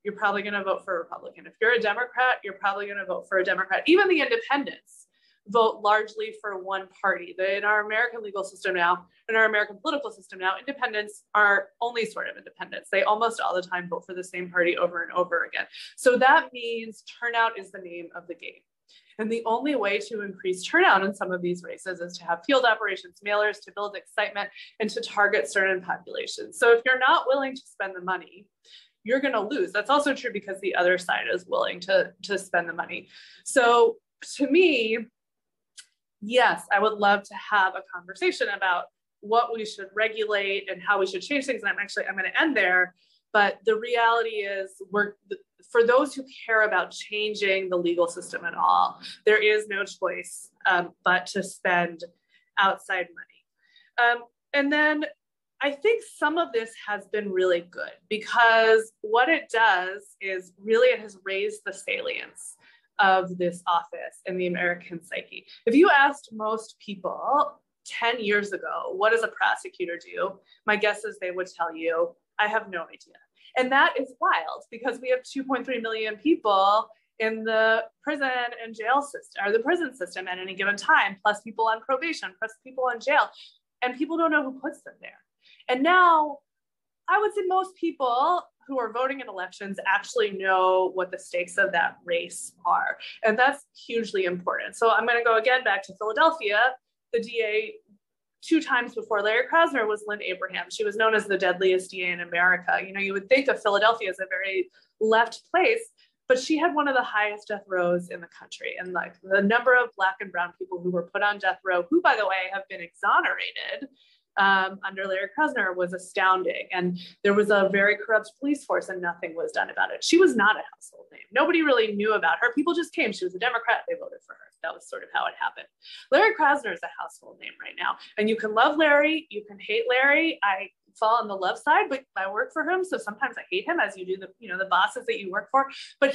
you're probably going to vote for a Republican. If you're a Democrat, you're probably going to vote for a Democrat. Even the independents vote largely for one party. In our American legal system now, in our American political system now, independents are only sort of independents. They almost all the time vote for the same party over and over again. So that means turnout is the name of the game. And the only way to increase turnout in some of these races is to have field operations, mailers, to build excitement, and to target certain populations. So if you're not willing to spend the money, you're going to lose. That's also true because the other side is willing to spend the money. So to me, yes, I would love to have a conversation about what we should regulate and how we should change things. And I'm going to end there. But the reality is, for those who care about changing the legal system at all, there is no choice but to spend outside money. And then I think some of this has been really good, because what it does is really it has raised the salience of this office in the American psyche. If you asked most people 10 years ago, what does a prosecutor do? My guess is they would tell you, I have no idea. And that is wild, because we have 2.3 million people in the prison and jail system, or the prison system at any given time, plus people on probation, plus people in jail, and people don't know who puts them there. And now I would say most people who are voting in elections actually know what the stakes of that race are. And that's hugely important. So I'm going to go again back to Philadelphia. The DA 2 times before Larry Krasner was Lynn Abraham. She was known as the deadliest DA in America. You would think of Philadelphia as a very left place, but she had one of the highest death rows in the country. And like the number of Black and brown people who were put on death row, who, by the way, have been exonerated under Larry Krasner, was astounding. And there was a very corrupt police force and nothing was done about it. She was not a household name. Nobody really knew about her. People just came. She was a Democrat. They voted for her. That was sort of how it happened. Larry Krasner is a household name right now. And you can love Larry. You can hate Larry. I fall on the love side, but I work for him. So sometimes I hate him, as you do the bosses that you work for. But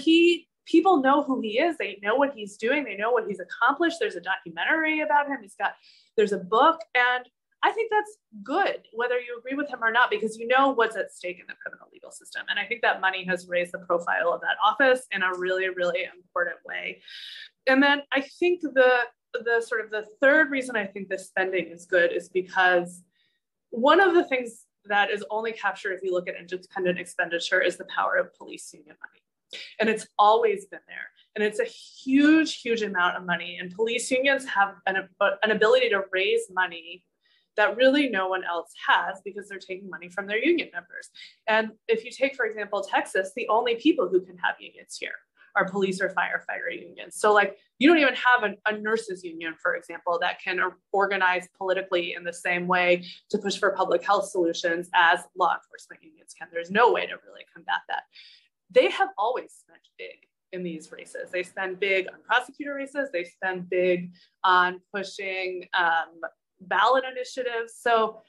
people know who he is. They know what he's doing. They know what he's accomplished. There's a documentary about him. There's a book. And I think that's good, whether you agree with him or not, because you know what's at stake in the criminal legal system. And I think that money has raised the profile of that office in a really, really important way. And then I think the third reason I think this spending is good is because one of the things that is only captured if you look at independent expenditure is the power of police union money. And it's always been there. And it's a huge, huge amount of money. And police unions have an ability to raise money that really no one else has, because they're taking money from their union members. And if you take, for example, Texas, the only people who can have unions here are police or firefighter unions. So like, you don't even have a nurses union, for example, that can organize politically in the same way to push for public health solutions as law enforcement unions can. There's no way to really combat that. They have always spent big in these races. They spend big on prosecutor races. They spend big on pushing ballot initiatives. So,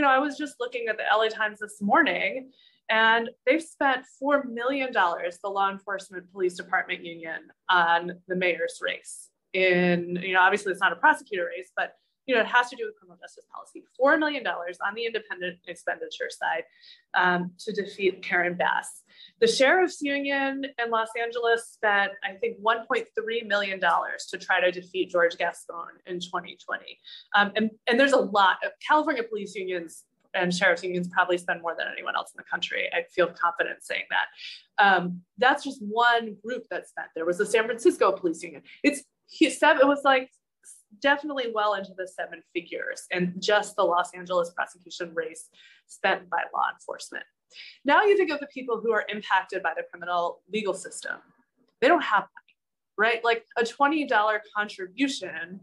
I was just looking at the LA Times this morning, and they've spent $4 million, the law enforcement police department union, on the mayor's race. Obviously it's not a prosecutor race, but it has to do with criminal justice policy. $4 million on the independent expenditure side to defeat Karen Bass. The sheriff's union in Los Angeles spent, I think, $1.3 million to try to defeat George Gascon in 2020. And there's a lot of California police unions and sheriff's unions probably spend more than anyone else in the country. I feel confident saying that. That's just one group that spent. There was the San Francisco Police Union. It was like definitely well into the 7 figures, and just the Los Angeles prosecution race spent by law enforcement. Now you think of the people who are impacted by the criminal legal system. They don't have money, right? Like a $20 contribution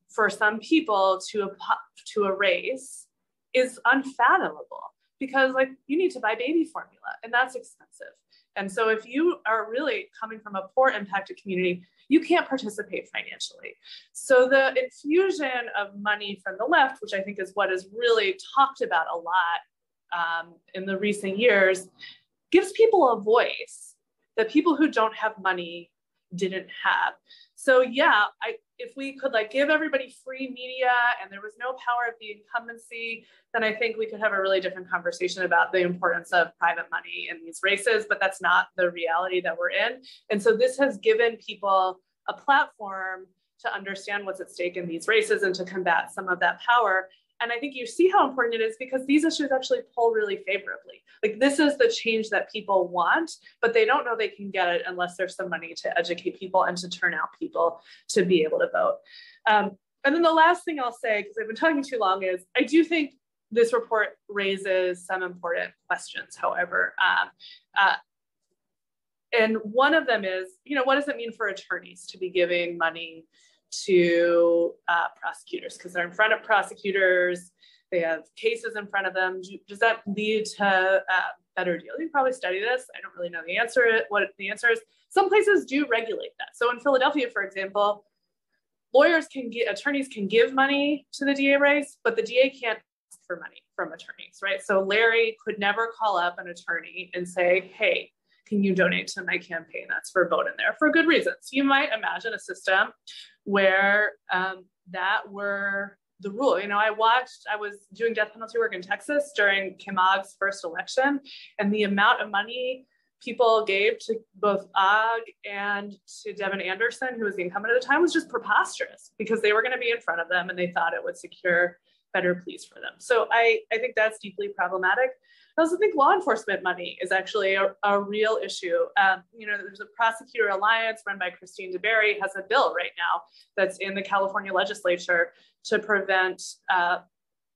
for some people to a race is unfathomable, because like you need to buy baby formula and that's expensive. And so if you are really coming from a poor impacted community, you can't participate financially. So the infusion of money from the left, which I think is what is really talked about a lot in the recent years, gives people a voice that people who don't have money didn't have. So yeah, if we could like give everybody free media and there was no power of the incumbency, then I think we could have a really different conversation about the importance of private money in these races, but that's not the reality that we're in. And so this has given people a platform to understand what's at stake in these races and to combat some of that power. And I think you see how important it is, because these issues actually poll really favorably. Like this is the change that people want, but they don't know they can get it unless there's some money to educate people and to turn out people to be able to vote. And then the last thing I'll say, because I've been talking too long, is I do think this report raises some important questions, however. And one of them is, what does it mean for attorneys to be giving money to prosecutors? Because they're in front of prosecutors, they have cases in front of them. Does that lead to a better deal? You probably study this. I don't really know the answer. What the answer is. Some places do regulate that. So in Philadelphia, for example, attorneys can give money to the DA race, but the DA can't ask for money from attorneys, right? So Larry could never call up an attorney and say, hey, can you donate to my campaign? That's verboten there for good reasons. You might imagine a system where that were the rule. I was doing death penalty work in Texas during Kim Ogg's first election, and the amount of money people gave to both Ogg and to Devin Anderson, who was the incumbent at the time, was just preposterous, because they were going to be in front of them and they thought it would secure better pleas for them. So I think that's deeply problematic. I also think law enforcement money is actually a real issue. There's a prosecutor alliance run by Christine DeBerry, has a bill right now that's in the California legislature to prevent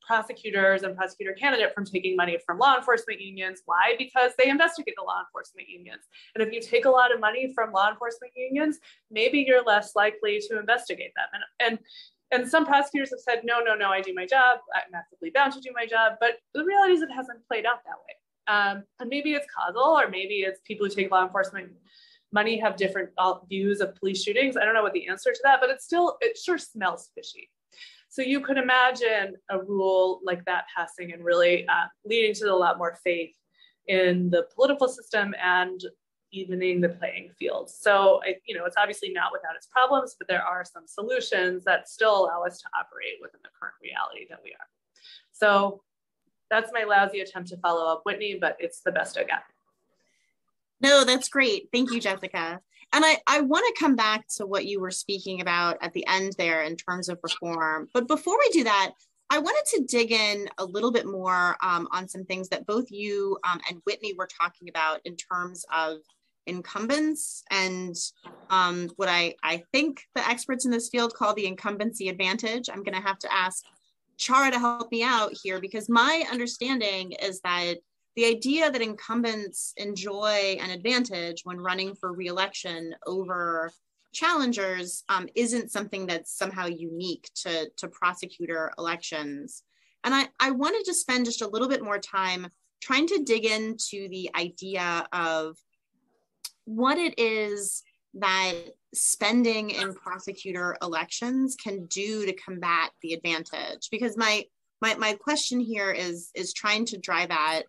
prosecutors and prosecutor candidate from taking money from law enforcement unions. Why? Because they investigate the law enforcement unions. And if you take a lot of money from law enforcement unions, maybe you're less likely to investigate them. And some prosecutors have said, no, I do my job. I'm ethically bound to do my job. But the reality is it hasn't played out that way. And maybe it's causal, or maybe it's people who take law enforcement money have different views of police shootings. I don't know what the answer to that, but it sure smells fishy. So you could imagine a rule like that passing and really leading to a lot more faith in the political system and evening the playing field. So, it's obviously not without its problems, but there are some solutions that still allow us to operate within the current reality that we are. So that's my lousy attempt to follow up Whitney, but it's the best I got. No, that's great. Thank you, Jessica. And I want to come back to what you were speaking about at the end there in terms of reform. But before we do that, I wanted to dig in a little bit more on some things that both you and Whitney were talking about in terms of incumbents and what I think the experts in this field call the incumbency advantage. I'm going to have to ask Chara to help me out here, because my understanding is that the idea that incumbents enjoy an advantage when running for re-election over challengers isn't something that's somehow unique to prosecutor elections. And I wanted to spend just a little bit more time trying to dig into the idea of what it is that spending in prosecutor elections can do to combat the advantage. Because my question here is trying to drive at,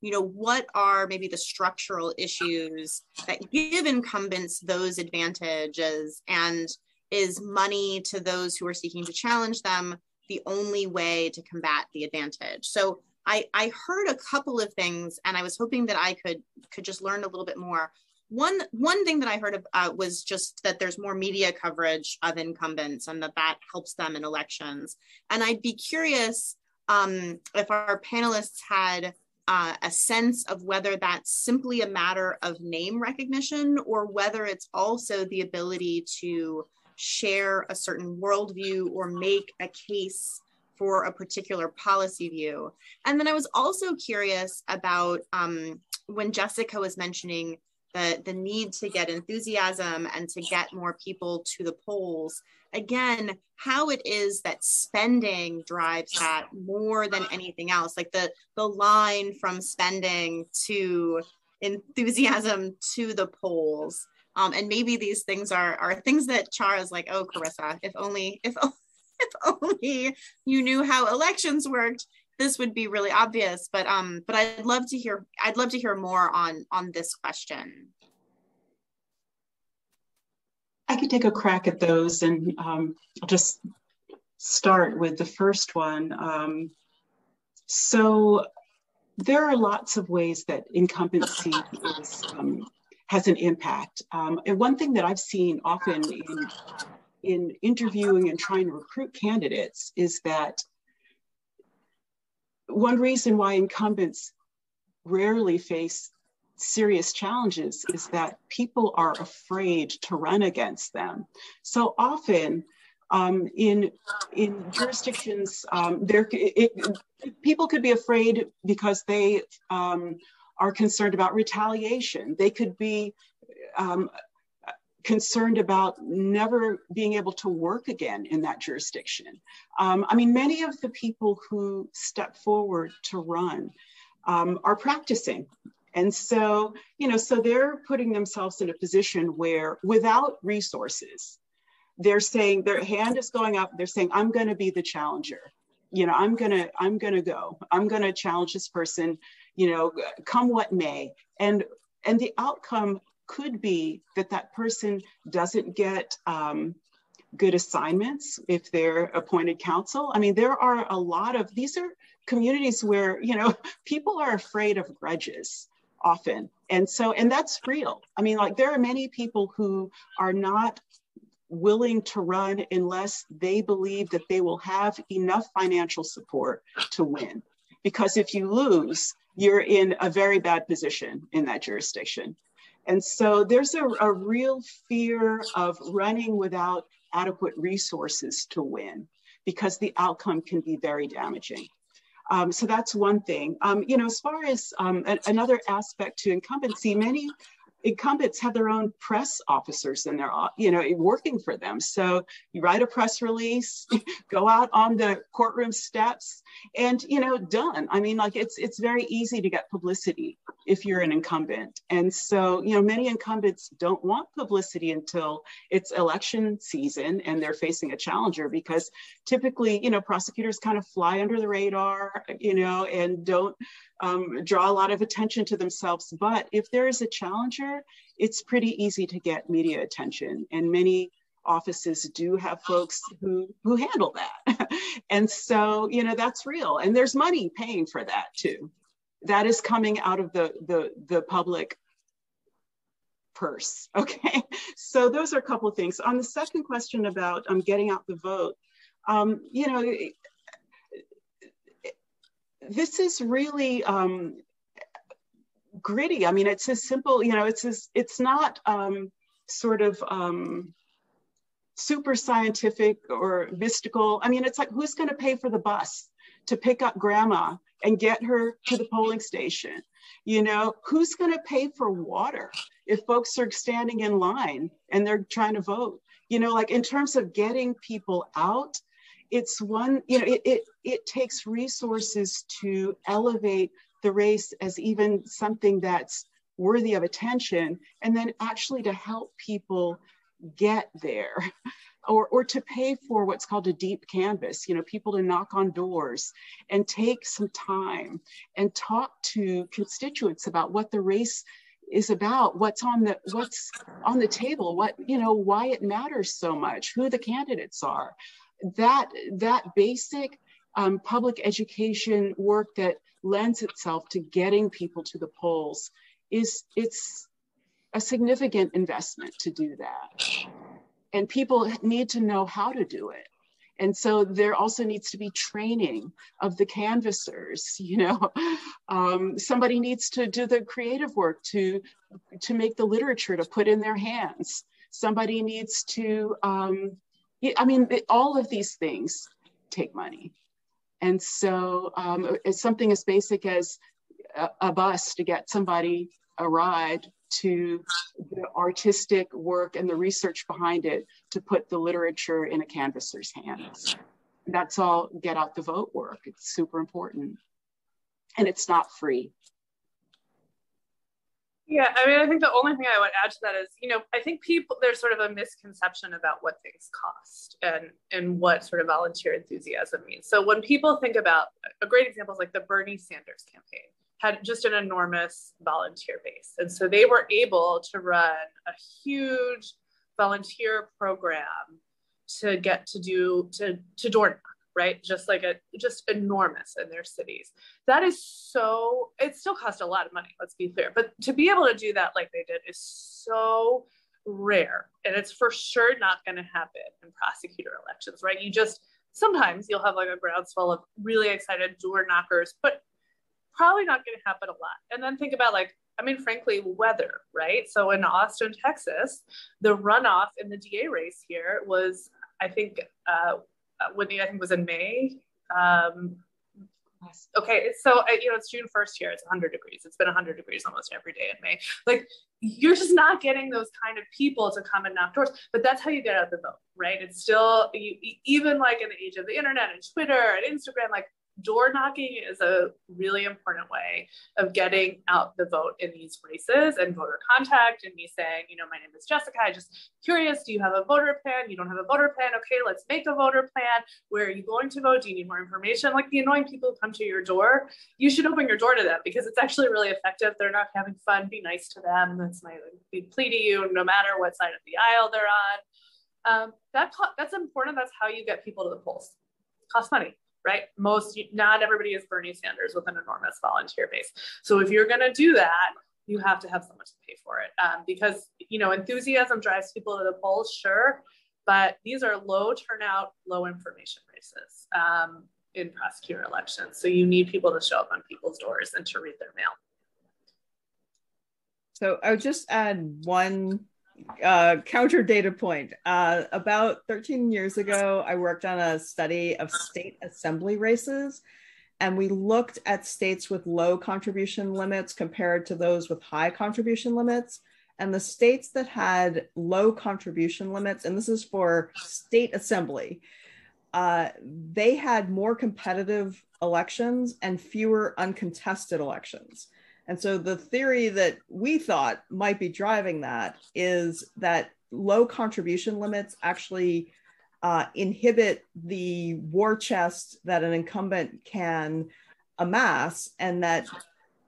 what are maybe the structural issues that give incumbents those advantages, and is money to those who are seeking to challenge them the only way to combat the advantage? So I heard a couple of things, and I was hoping that I could just learn a little bit more. One thing that I heard was just that there's more media coverage of incumbents and that helps them in elections. And I'd be curious if our panelists had a sense of whether that's simply a matter of name recognition or whether it's also the ability to share a certain worldview or make a case for a particular policy view. And then I was also curious about when Jessica was mentioning the need to get enthusiasm and to get more people to the polls, again, how it is that spending drives that more than anything else, like the line from spending to enthusiasm to the polls. And maybe these things are things that Chara's like, oh, Carissa, if only you knew how elections worked, this would be really obvious. But I'd love to hear more on this question. I could take a crack at those, and I'll just start with the first one. So there are lots of ways that incumbency has an impact. And one thing that I've seen often in interviewing and trying to recruit candidates is that one reason why incumbents rarely face serious challenges is that people are afraid to run against them. So often in jurisdictions, people could be afraid because they are concerned about retaliation. They could be concerned about never being able to work again in that jurisdiction. I mean, many of the people who step forward to run are practicing. And so, so they're putting themselves in a position where without resources, they're saying their hand is going up. They're saying, I'm going to be the challenger. I'm going to go. I'm going to challenge this person, come what may. And the outcome could be that person doesn't get good assignments if they're appointed counsel. I mean, there are a lot of, these are communities where, people are afraid of grudges often. And that's real. I mean, like there are many people who are not willing to run unless they believe that they will have enough financial support to win. Because if you lose, you're in a very bad position in that jurisdiction. And so there's a real fear of running without adequate resources to win, because the outcome can be very damaging. So that's one thing. As far as another aspect to incumbency, many incumbents have their own press officers and they're, working for them. So you write a press release, go out on the courtroom steps and, done. I mean, like it's very easy to get publicity if you're an incumbent. And so, many incumbents don't want publicity until it's election season and they're facing a challenger, because typically, prosecutors kind of fly under the radar, and don't draw a lot of attention to themselves. But if there is a challenger, it's pretty easy to get media attention. And many offices do have folks who handle that. And so, that's real. And there's money paying for that too. That is coming out of the public purse. Okay. So those are a couple of things. On the second question about getting out the vote, this is really gritty. I mean, it's as simple, it's not sort of super scientific or mystical. I mean, it's like, who's going to pay for the bus to pick up grandma and get her to the polling station? Who's going to pay for water if folks are standing in line and they're trying to vote? Like in terms of getting people out, it's one, it takes resources to elevate the race as even something that's worthy of attention, and then actually to help people get there, or to pay for what's called a deep canvas, people to knock on doors and take some time and talk to constituents about what the race is about, what's on the table, why it matters so much, who the candidates are. That basic public education work that lends itself to getting people to the polls it's a significant investment to do that. And people need to know how to do it. And so there also needs to be training of the canvassers, you know. Somebody needs to do the creative work to make the literature to put in their hands. Somebody needs to, I mean, all of these things take money. And so it's something as basic as a bus to get somebody a ride, to the artistic work and the research behind it to put the literature in a canvasser's hands. That's all get out the vote work. It's super important. And it's not free. Yeah, I mean, I think the only thing I would add to that is, you know, I think there's sort of a misconception about what things cost and what sort of volunteer enthusiasm means. So when people think about, a great example is like the Bernie Sanders campaign had just an enormous volunteer base. And so they were able to run a huge volunteer program to get to door knock, right? Just enormous in their cities. That is so, it still cost a lot of money, let's be clear. But to be able to do that like they did is so rare. And it's for sure not going to happen in prosecutor elections, right? Sometimes you'll have like a groundswell of really excited door knockers, but probably not going to happen a lot. And then think about frankly, weather, right? So in Austin, Texas, the runoff in the DA race here was, Whitney, I think was in May. Okay, so it's June 1st here. It's 100 degrees. It's been 100 degrees almost every day in May. Like, you're just not getting those kind of people to come and knock doors. But that's how you get out the vote, right? It's still, even like in the age of the internet and Twitter and Instagram, like, door knocking is a really important way of getting out the vote in these races, and voter contact, and me saying, my name is Jessica, I'm just curious, do you have a voter plan? You don't have a voter plan? Okay, let's make a voter plan. Where are you going to vote? Do you need more information? Like, the annoying people who come to your door, you should open your door to them, because it's actually really effective. They're not having fun. Be nice to them. That's my big plea to you, no matter what side of the aisle they're on. That's important. That's how you get people to the polls. It costs money. Right? Not everybody is Bernie Sanders with an enormous volunteer base. So if you're going to do that, you have to have someone to pay for it, because, enthusiasm drives people to the polls, sure, but these are low turnout, low information races in prosecutor elections. So you need people to show up on people's doors and to read their mail. So I would just add one counter data point. About 13 years ago, I worked on a study of state assembly races, and we looked at states with low contribution limits compared to those with high contribution limits. And the states that had low contribution limits, and this is for state assembly, they had more competitive elections and fewer uncontested elections. And so the theory that we thought might be driving that is that low contribution limits actually inhibit the war chest that an incumbent can amass, and that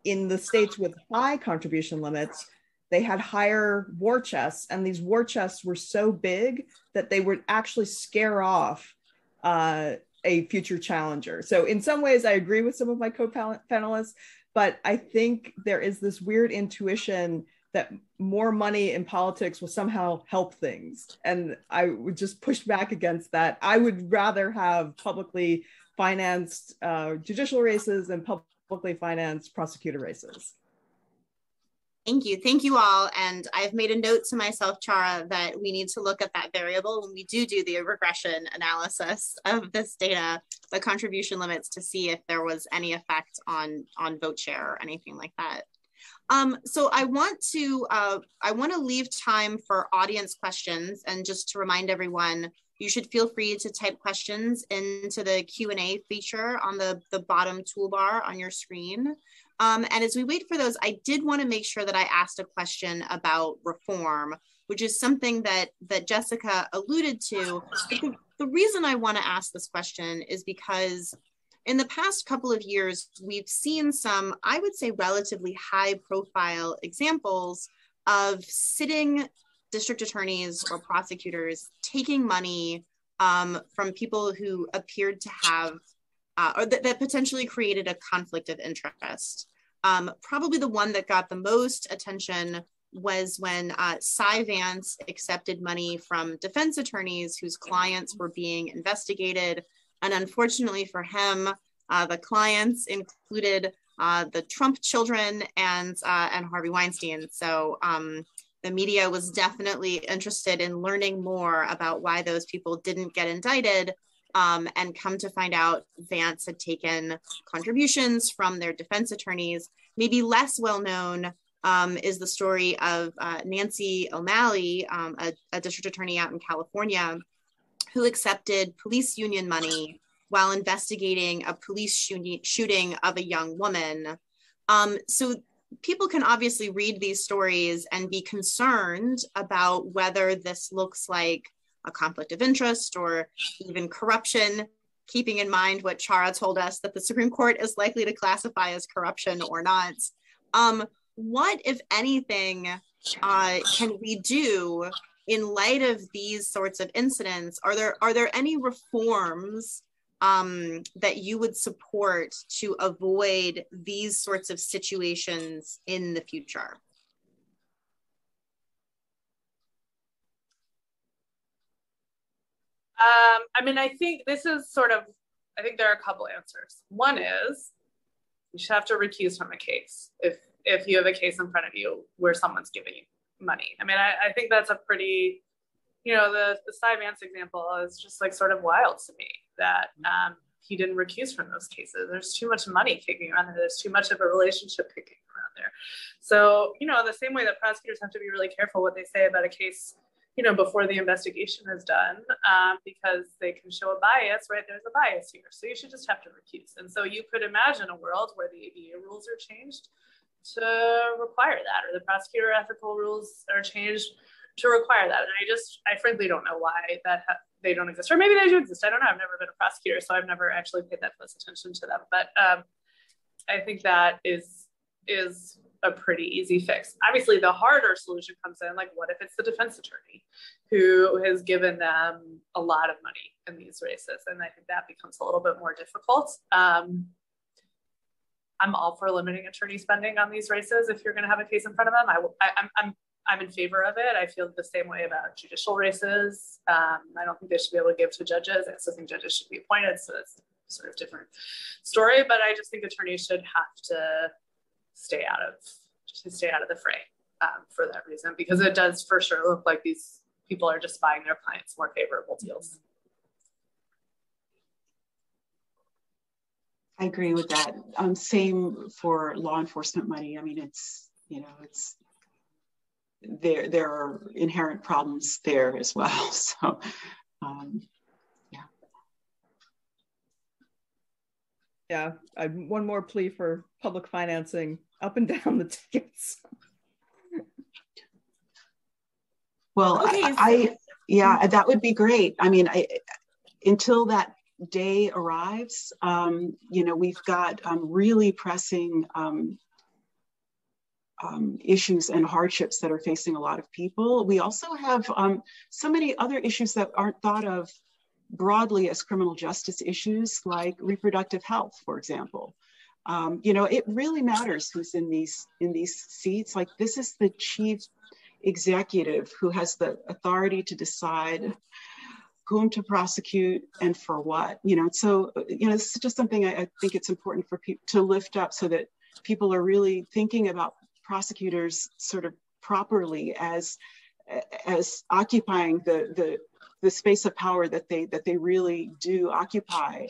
in the states with high contribution limits, they had higher war chests, and these war chests were so big that they would actually scare off a future challenger. So in some ways, I agree with some of my co-panelists, but I think there is this weird intuition that more money in politics will somehow help things. And I would just push back against that. I would rather have publicly financed judicial races and publicly financed prosecutor races. Thank you. Thank you all. And I've made a note to myself, Chara, that we need to look at that variable when we do the regression analysis of this data, the contribution limits, to see if there was any effect on vote share or anything like that. So I want to leave time for audience questions, and just to remind everyone, you should feel free to type questions into the Q&A feature on the bottom toolbar on your screen. And as we wait for those, I did want to make sure that I asked a question about reform, which is something that Jessica alluded to. But the reason I want to ask this question is because in the past couple of years, we've seen some, I would say, relatively high profile examples of sitting district attorneys or prosecutors taking money from people who appeared to have or that potentially created a conflict of interest. Probably the one that got the most attention was when Cy Vance accepted money from defense attorneys whose clients were being investigated. And unfortunately for him, the clients included the Trump children and Harvey Weinstein. So the media was definitely interested in learning more about why those people didn't get indicted, and come to find out Vance had taken contributions from their defense attorneys. Maybe less well known is the story of Nancy O'Malley, a district attorney out in California, who accepted police union money while investigating a police shooting of a young woman. So people can obviously read these stories and be concerned about whether this looks like a conflict of interest or even corruption, keeping in mind what Chara told us, that the Supreme Court is likely to classify as corruption or not. What, if anything, can we do in light of these sorts of incidents? Are there any reforms that you would support to avoid these sorts of situations in the future? I mean, I think this is I think there are a couple answers. One is you should have to recuse from a case if you have a case in front of you where someone's giving you money. I mean, I think that's a pretty, the Cy Vance example is just sort of wild to me that he didn't recuse from those cases. There's too much money kicking around there. There's too much of a relationship kicking around there. So, the same way that prosecutors have to be really careful what they say about a case, before the investigation is done, because they can show a bias, right? There's a bias here. So you should just have to recuse. And so you could imagine a world where the ABA rules are changed to require that, or the prosecutor ethical rules are changed to require that. And I frankly don't know why they don't exist, or maybe they do exist. I don't know. I've never been a prosecutor, so I've never actually paid that close attention to them. But I think that is a pretty easy fix. Obviously, the harder solution comes in, what if it's the defense attorney who has given them a lot of money in these races? And I think that becomes a little bit more difficult. I'm all for limiting attorney spending on these races if you're going to have a case in front of them. I'm in favor of it. I feel the same way about judicial races. I don't think they should be able to give to judges. I also think judges should be appointed, so that's sort of different story. But I just think attorneys should have to stay out of the fray for that reason, because it does for sure look like these people are just buying their clients more favorable deals. I agree with that. Same for law enforcement money. I mean, it's there are inherent problems there as well. So, yeah. One more plea for public financing up and down the tickets. Well, okay. That would be great. I mean, until that day arrives, we've got really pressing issues and hardships that are facing a lot of people. We also have so many other issues that aren't thought of broadly as criminal justice issues, like reproductive health, for example. It really matters who's in these seats. Like, this is the chief executive who has the authority to decide whom to prosecute and for what. So this is just something I think it's important for people to lift up, so that people are really thinking about prosecutors sort of properly as occupying the space of power that they really do occupy.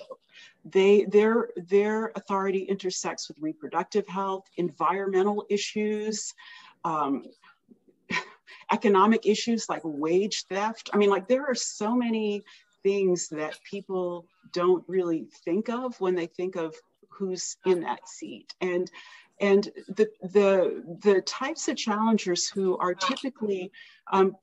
Their authority intersects with reproductive health, environmental issues, economic issues like wage theft. I mean, there are so many things that people don't really think of when they think of who's in that seat. And the types of challengers who are typically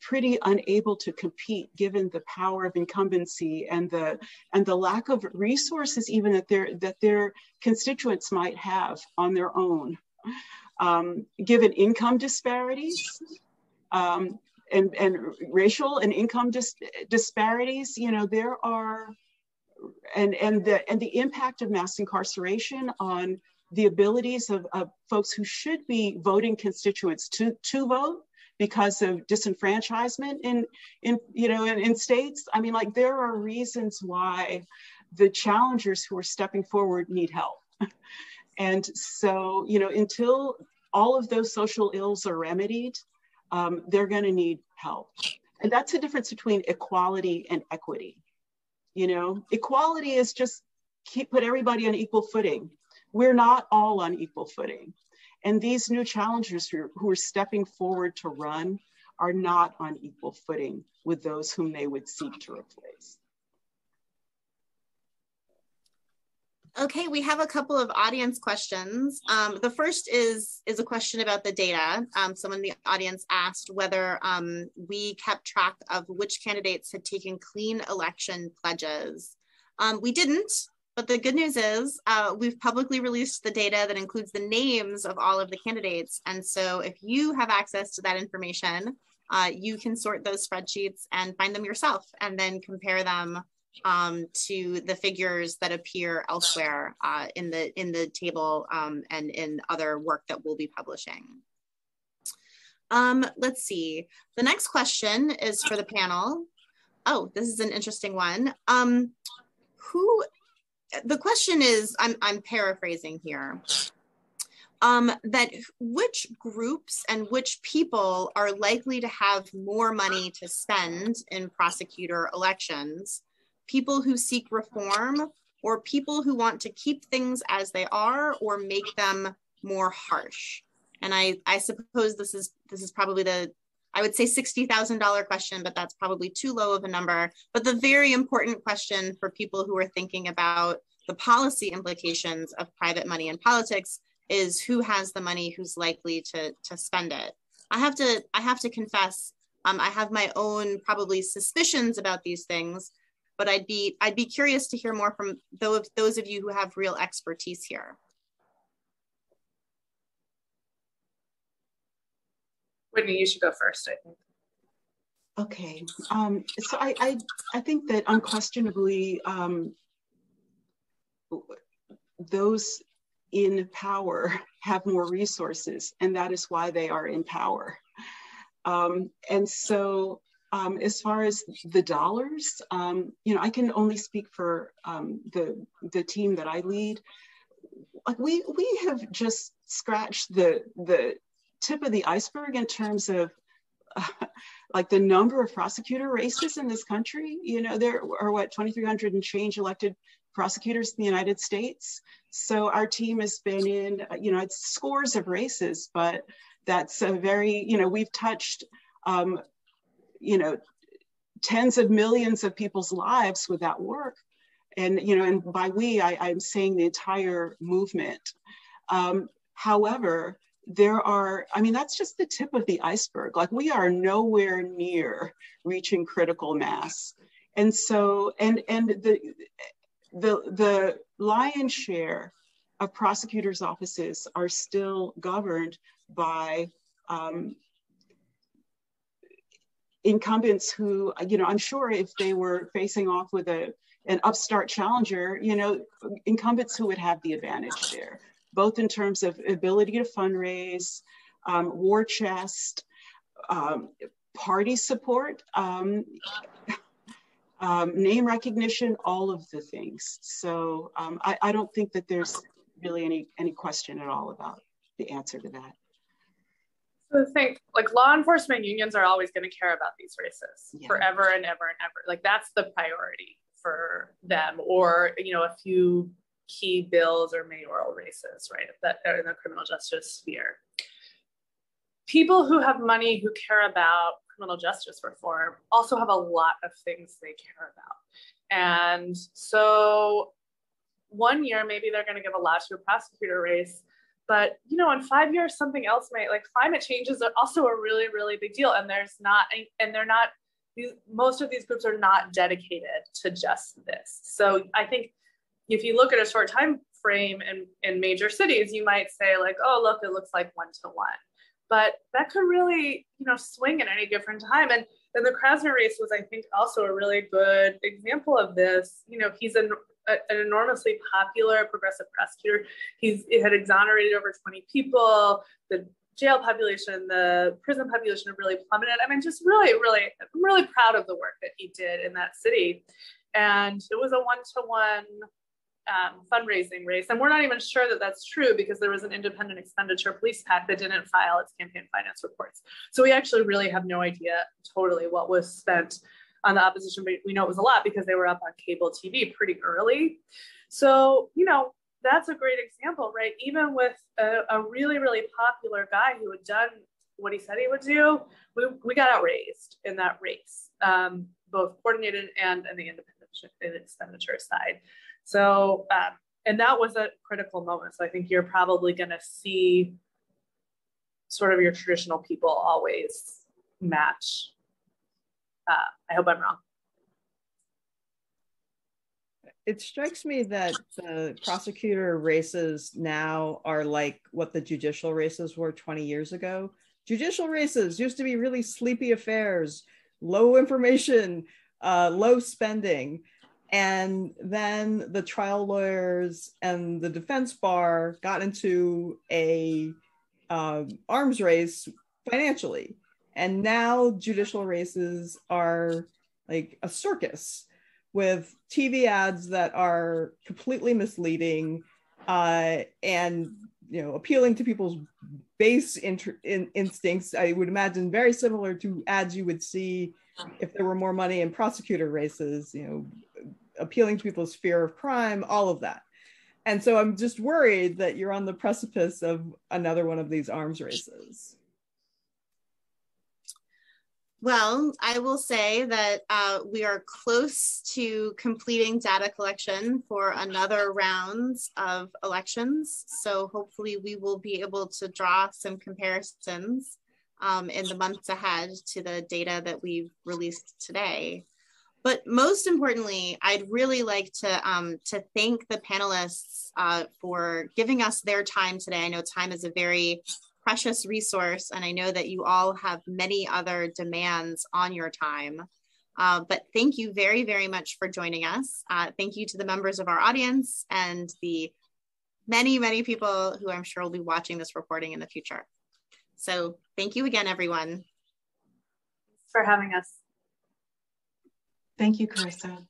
pretty unable to compete, given the power of incumbency and the lack of resources even that their constituents might have on their own, given income disparities and racial and income disparities. There are and the impact of mass incarceration on the abilities of folks who should be voting constituents to vote, because of disenfranchisement in states. I mean, like, there are reasons why the challengers who are stepping forward need help. And so, until all of those social ills are remedied, they're going to need help. And that's the difference between equality and equity. Equality is just put everybody on equal footing. We're not all on equal footing. And these new challengers who are stepping forward to run are not on equal footing with those whom they would seek to replace. Okay, we have a couple of audience questions. The first is a question about the data. Someone in the audience asked whether we kept track of which candidates had taken clean election pledges. We didn't, but the good news is we've publicly released the data that includes the names of all of the candidates. And so if you have access to that information, you can sort those spreadsheets and find them yourself and then compare them to the figures that appear elsewhere in the table and in other work that we'll be publishing. Let's see. The next question is for the panel. Oh, this is an interesting one. The question is, I'm paraphrasing here, that which groups and which people are likely to have more money to spend in prosecutor elections? People who seek reform, or people who want to keep things as they are or make them more harsh? And I suppose this is probably I would say $60,000 question, but that's probably too low of a number. But the very important question for people who are thinking about the policy implications of private money in politics is who has the money, who's likely to spend it. I have to confess, I have my own probably suspicions about these things, but I'd be curious to hear more from those of you who have real expertise here. Whitney, you should go first, I think. Okay, so I think that unquestionably those in power have more resources, and that is why they are in power. And so as far as the dollars, I can only speak for the team that I lead. Like we have just scratched the tip of the iceberg in terms of like the number of prosecutor races in this country. There are 2,300 and change elected prosecutors in the United States. So our team has been in, it's scores of races, but that's a very, we've touched, tens of millions of people's lives with that work. And, and by we, I'm saying the entire movement. However, that's just the tip of the iceberg. Like, we are nowhere near reaching critical mass. And so, and the lion's share of prosecutors' offices are still governed by incumbents who, I'm sure if they were facing off with an upstart challenger, incumbents who would have the advantage there, both in terms of ability to fundraise, war chest, party support, name recognition, all of the things. So I don't think that there's really any question at all about the answer to that. So I think, like, law enforcement unions are always going to care about these races forever and ever and ever. Like, that's the priority for them, or a few key bills or mayoral races, right, that are in the criminal justice sphere. People who have money who care about criminal justice reform also have a lot of things they care about. And so one year, maybe they're going to give a lot to a prosecutor race, but in 5 years, something else might, like climate change is also a really, really big deal. And most of these groups are not dedicated to just this. So I think if you look at a short time frame in major cities, you might say like, oh, look, it looks like 1-to-1. But that could really, swing at any different time. And then the Krasner race was, I think, also a really good example of this. He's an enormously popular progressive prosecutor. He had exonerated over 20 people. The jail population, the prison population really plummeted. I mean, just really, I'm really proud of the work that he did in that city. And it was a one-to-one fundraising race. And we're not even sure that that's true because there was an independent expenditure police PAC that didn't file its campaign finance reports. So we actually really have no idea totally what was spent on the opposition, but we know it was a lot because they were up on cable TV pretty early. So, you know, that's a great example, right? Even with a really, really popular guy who had done what he said he would do, we got outraised in that race, both coordinated and in the independent expenditure side. So, and that was a critical moment. So I think you're probably going to see sort of your traditional people always match. I hope I'm wrong. It strikes me that the prosecutor races now are like what the judicial races were 20 years ago. Judicial races used to be really sleepy affairs, low information, low spending. And then the trial lawyers and the defense bar got into a arms race financially. And now judicial races are like a circus with TV ads that are completely misleading and, you know, appealing to people's base instincts. I would imagine very similar to ads you would see if there were more money in prosecutor races, you know, appealing to people's fear of crime, all of that. And so I'm just worried that you're on the precipice of another one of these arms races. Well, I will say that we are close to completing data collection for another round of elections. So hopefully we will be able to draw some comparisons in the months ahead to the data that we've released today. But most importantly, I'd really like to thank the panelists for giving us their time today. I know time is a very precious resource, and I know that you all have many other demands on your time. But thank you very, very much for joining us. Thank you to the members of our audience and the many, many people who I'm sure will be watching this recording in the future. So thank you again, everyone. Thanks for having us. Thank you, Carissa.